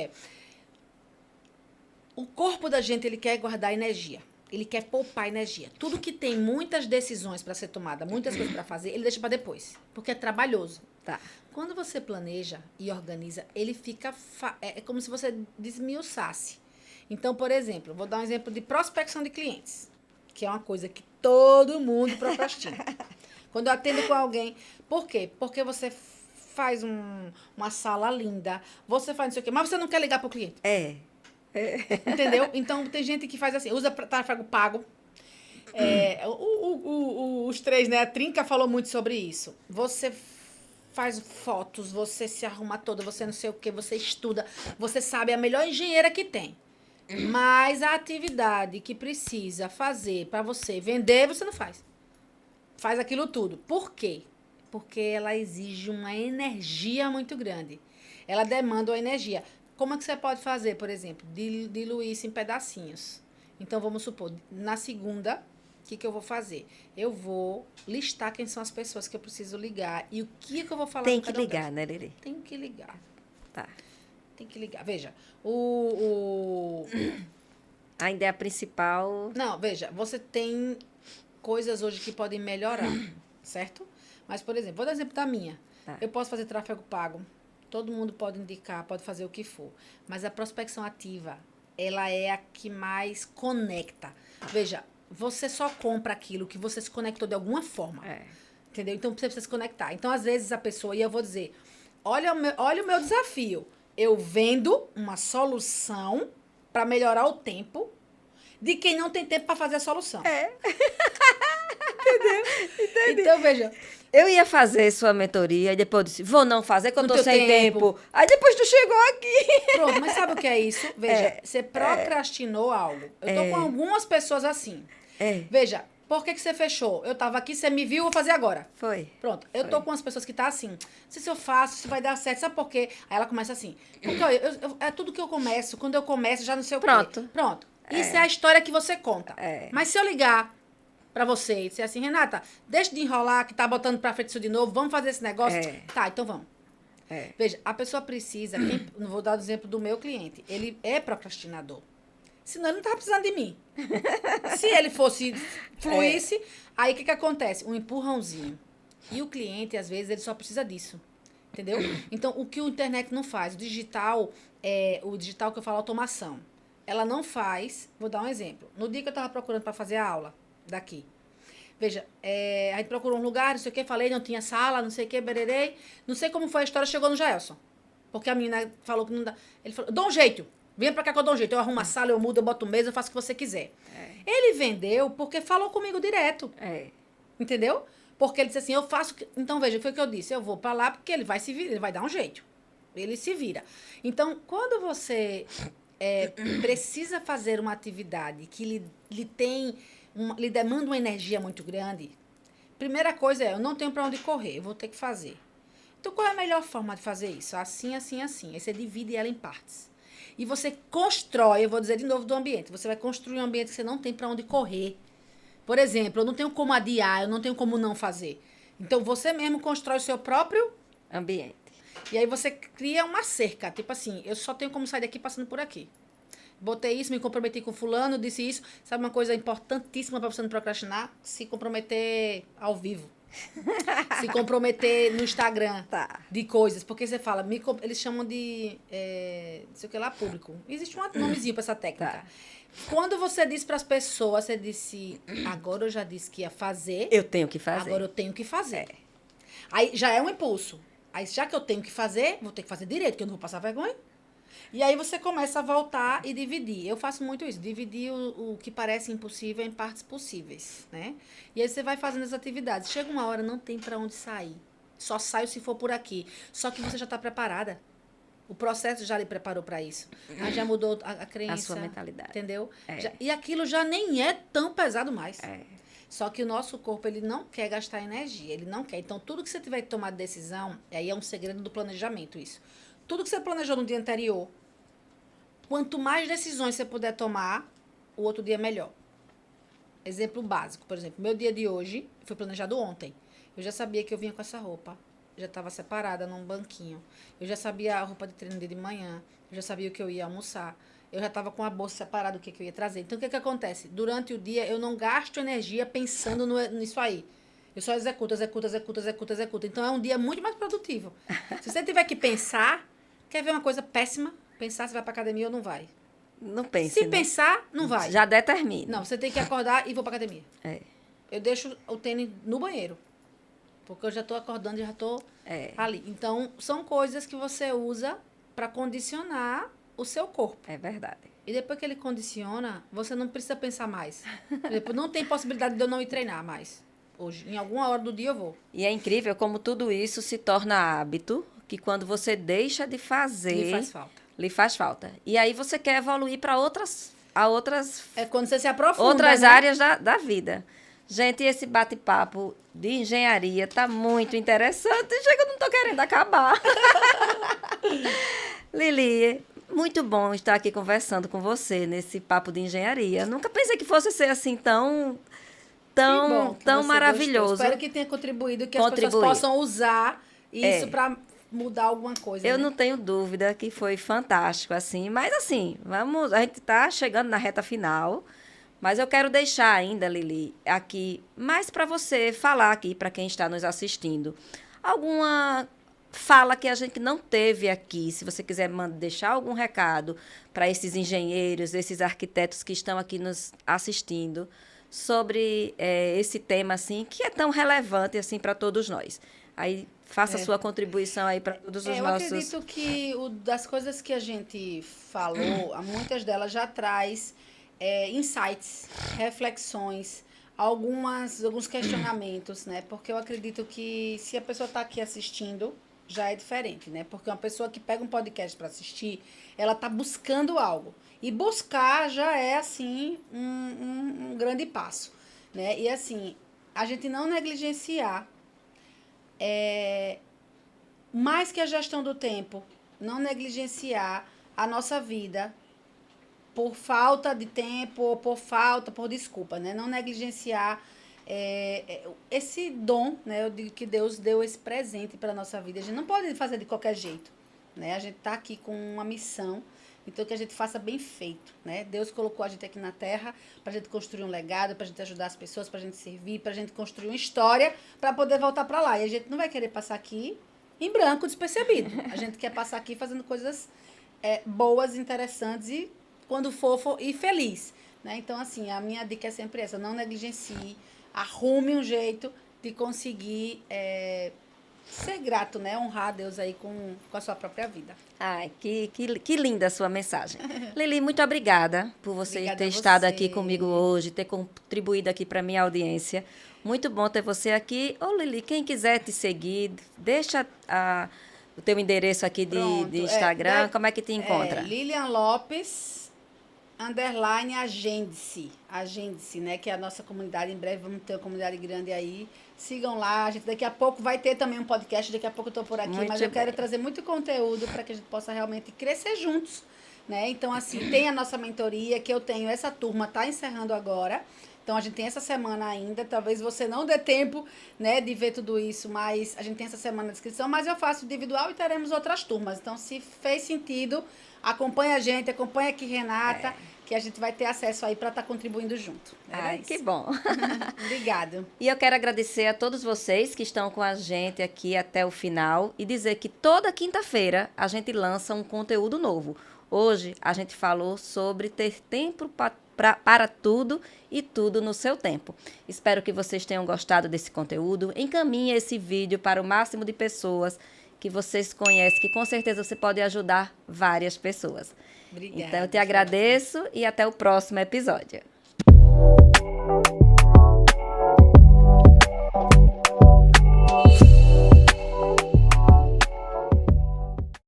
B: o corpo da gente, ele quer guardar energia. Ele quer poupar energia. Tudo que tem muitas decisões para ser tomada, muitas coisas para fazer, ele deixa para depois, porque é trabalhoso.
A: Tá.
B: Quando você planeja e organiza, ele fica é como se você desmiuçasse. Então, por exemplo, vou dar um exemplo de prospecção de clientes, que é uma coisa que todo mundo procrastina. Quando eu atendo com alguém, por quê? Porque você faz uma sala linda, você faz não sei o quê, mas você não quer ligar para o cliente. Entendeu? Então, tem gente que faz assim, usa tráfego pago. Os três, né? A Trinca falou muito sobre isso. Você faz fotos, você se arruma toda, você não sei o quê, você estuda, você sabe, é a melhor engenheira que tem. Mas a atividade que precisa fazer para você vender, você não faz. Faz aquilo tudo. Por quê? Porque ela exige uma energia muito grande. Ela demanda uma energia. Como é que você pode fazer, por exemplo? Diluir isso em pedacinhos. Então, vamos supor, na segunda, o que eu vou fazer? Eu vou listar quem são as pessoas que eu preciso ligar e o que eu vou falar.
A: Tem que ligar, né, Lili?
B: Tem que ligar.
A: Tá.
B: Tem que ligar. Veja,
A: A ideia principal...
B: Não, veja, você tem coisas hoje que podem melhorar, certo? Mas, por exemplo, vou dar exemplo da minha.
A: Tá.
B: Eu posso fazer tráfego pago. Todo mundo pode indicar, pode fazer o que for. Mas a prospecção ativa, ela é a que mais conecta. Veja, você só compra aquilo que você se conectou de alguma forma. Entendeu? Então, você precisa se conectar. Então, às vezes, a pessoa... E eu vou dizer, olha o meu desafio. Eu vendo uma solução para melhorar o tempo de quem não tem tempo para fazer a solução. Entendeu? Entendi. Então, veja...
A: Eu ia fazer sua mentoria e depois eu disse, vou não fazer, que eu tô sem tempo. Aí depois tu chegou aqui.
B: Pronto, mas sabe o que é isso? Veja, você procrastinou algo. Eu tô com algumas pessoas assim. Veja, por que você fechou? Eu tava aqui, você me viu, vou fazer agora.
A: Foi.
B: Pronto, eu tô com as pessoas que tá assim. Não sei se eu faço, se vai dar certo, sabe por quê? Aí ela começa assim. Porque é tudo que eu começo. Quando eu começo, já não sei o quê. Pronto. Isso é a história que você conta. Mas se eu ligar pra você e dizer assim, Renata, deixa de enrolar, que tá botando pra frente isso de novo, vamos fazer esse negócio? Tá, então vamos. Veja, a pessoa precisa, não vou dar o exemplo do meu cliente, ele é procrastinador. Senão ele não tava precisando de mim. Se ele fluísse, aí o que acontece? Um empurrãozinho. E o cliente, às vezes, ele só precisa disso. Entendeu? Então, o que o internet não faz? O digital que eu falo, automação. Ela não faz, vou dar um exemplo. No dia que eu tava procurando para fazer a aula, daqui. Veja, a gente procurou um lugar, não sei o que, falei, não tinha sala, não sei o que, bererei. Não sei como foi a história, chegou no Jaelson. Porque a menina falou que não dá. Ele falou, dá um jeito. Venha pra cá que eu dou um jeito. Eu arrumo a sala, eu mudo, eu boto mesa, eu faço o que você quiser. Ele vendeu porque falou comigo direto. Entendeu? Porque ele disse assim, eu faço... Então, veja, foi o que eu disse. Eu vou pra lá porque ele vai se virar, ele vai dar um jeito. Ele se vira. Então, quando você precisa fazer uma atividade que lhe demanda uma energia muito grande, primeira coisa eu não tenho para onde correr, eu vou ter que fazer. Então, qual é a melhor forma de fazer isso? Assim, assim, assim. Aí você divide ela em partes. E você constrói, eu vou dizer de novo do ambiente, você vai construir um ambiente que você não tem para onde correr. Por exemplo, eu não tenho como adiar, eu não tenho como não fazer. Então, você mesmo constrói o seu próprio
A: ambiente.
B: E aí você cria uma cerca, tipo assim, eu só tenho como sair daqui passando por aqui. Botei isso, me comprometi com fulano, disse isso. Sabe uma coisa importantíssima para você não procrastinar? Se comprometer ao vivo. Se comprometer no Instagram de coisas. Porque você fala, eles chamam de, não sei o que lá, público. Existe um nomezinho para essa técnica. Quando você diz para as pessoas, você disse, agora eu já disse que ia fazer.
A: Eu tenho que fazer.
B: Agora eu tenho que fazer. Aí já é um impulso. Aí já que eu tenho que fazer, vou ter que fazer direito, porque eu não vou passar vergonha. E aí você começa a voltar e dividir. Eu faço muito isso, dividir o que parece impossível em partes possíveis, né? E aí você vai fazendo as atividades. Chega uma hora, não tem para onde sair. só saio se for por aqui. Só que você já está preparada. O processo já lhe preparou para isso. Aí já mudou a crença.
A: A sua mentalidade.
B: Entendeu?
A: É.
B: E aquilo já nem é tão pesado mais.
A: É.
B: Só que o nosso corpo, ele não quer gastar energia. Ele não quer. Então, tudo que você tiver que tomar decisão, aí é um segredo do planejamento isso. Tudo que você planejou no dia anterior, quanto mais decisões você puder tomar, o outro dia é melhor. Exemplo básico, por exemplo, meu dia de hoje foi planejado ontem. Eu já sabia que eu vinha com essa roupa. Já estava separada num banquinho. Eu já sabia a roupa de treino de manhã. Eu já sabia o que eu ia almoçar. Eu já estava com a bolsa separada, o que eu ia trazer. Então, o que acontece? Durante o dia, eu não gasto energia pensando nisso aí. Eu só executo. Então, é um dia muito mais produtivo. Se você tiver que pensar, quer ver uma coisa péssima? Pensar se vai para academia ou não vai.
A: Não pense,
B: Se
A: né?
B: pensar, não vai.
A: Já determina.
B: Não, você tem que acordar e vou para academia.
A: É.
B: Eu deixo o tênis no banheiro. Porque eu já estou acordando e já estou ali. Então, são coisas que você usa para condicionar o seu corpo.
A: É verdade.
B: E depois que ele condiciona, você não precisa pensar mais. Por exemplo, não tem possibilidade de eu não ir treinar mais. Hoje, em alguma hora do dia eu vou.
A: E é incrível como tudo isso se torna hábito, que quando você deixa de fazer,
B: Me faz falta.
A: lhe faz falta. E aí você quer evoluir para outras
B: É quando você se aprofunda,
A: outras
B: né?
A: áreas da vida. Gente, esse bate-papo de engenharia tá muito interessante. Chega, eu não tô querendo acabar. Lili, muito bom estar aqui conversando com você nesse papo de engenharia. Nunca pensei que fosse ser assim tão
B: Que bom que
A: tão
B: você
A: maravilhoso.
B: gostou. Espero que tenha contribuído, que as pessoas possam usar isso para mudar alguma coisa.
A: Eu
B: né?
A: não tenho dúvida que foi fantástico, assim. Mas, assim, a gente tá chegando na reta final. Mas eu quero deixar ainda, Lili, aqui, mais para você falar aqui, para quem está nos assistindo, alguma fala que a gente não teve aqui. Se você quiser deixar algum recado para esses engenheiros, esses arquitetos que estão aqui nos assistindo, sobre esse tema, assim, que é tão relevante, assim, para todos nós. Aí, faça a sua contribuição aí para todos os
B: eu
A: nossos...
B: acredito que das coisas que a gente falou, muitas delas já traz insights, reflexões, alguns questionamentos, né? Porque eu acredito que se a pessoa está aqui assistindo, já é diferente, né? Porque uma pessoa que pega um podcast para assistir, ela está buscando algo. E buscar já é, assim, um grande passo, né? E, assim, a gente não negligenciar mais que a gestão do tempo, não negligenciar a nossa vida por falta de tempo, ou por desculpa, né? Não negligenciar esse dom, né? Eu digo que Deus deu esse presente para a nossa vida. A gente não pode fazer de qualquer jeito, né? A gente está aqui com uma missão, então que a gente faça bem feito, né? Deus colocou a gente aqui na Terra para a gente construir um legado, para a gente ajudar as pessoas, para a gente servir, para a gente construir uma história para poder voltar para lá. E a gente não vai querer passar aqui em branco, despercebido. A gente quer passar aqui fazendo coisas boas, interessantes e quando for e feliz, né? Então, assim, a minha dica é sempre essa, não negligencie, arrume um jeito de conseguir ser grato, né? Honrar a Deus aí com a sua própria vida.
A: Ai, que linda a sua mensagem. Lili, muito obrigada por você
B: Obrigada
A: ter
B: a
A: estado
B: você.
A: aqui comigo hoje, ter contribuído aqui para a minha audiência. Muito bom ter você aqui. Ô, Lili, quem quiser te seguir, deixa o teu endereço aqui de Instagram, como é que te encontra?
B: Lilian Lopes _agende-se, né? Que é a nossa comunidade. Em breve vamos ter uma comunidade grande aí. Sigam lá. A gente daqui a pouco vai ter também um podcast. Daqui a pouco eu estou por aqui.
A: Muito
B: mas eu quero
A: bem.
B: trazer muito conteúdo para que a gente possa realmente crescer juntos, né? Então, assim, tem a nossa mentoria que eu tenho. Essa turma está encerrando agora. Então, a gente tem essa semana ainda. Talvez você não dê tempo, né, de ver tudo isso, mas a gente tem essa semana de inscrição. Mas eu faço individual e teremos outras turmas. Então, se fez sentido, acompanha a gente, acompanha aqui Renata, que a gente vai ter acesso aí para estar contribuindo junto.
A: Ai, que bom.
B: Obrigada.
A: E eu quero agradecer a todos vocês que estão com a gente aqui até o final e dizer que toda quinta-feira a gente lança um conteúdo novo. Hoje a gente falou sobre ter tempo para tudo e tudo no seu tempo. Espero que vocês tenham gostado desse conteúdo. Encaminhe esse vídeo para o máximo de pessoas que vocês conhecem, que com certeza você pode ajudar várias pessoas.
B: Obrigada.
A: Então, eu te agradeço e até o próximo episódio.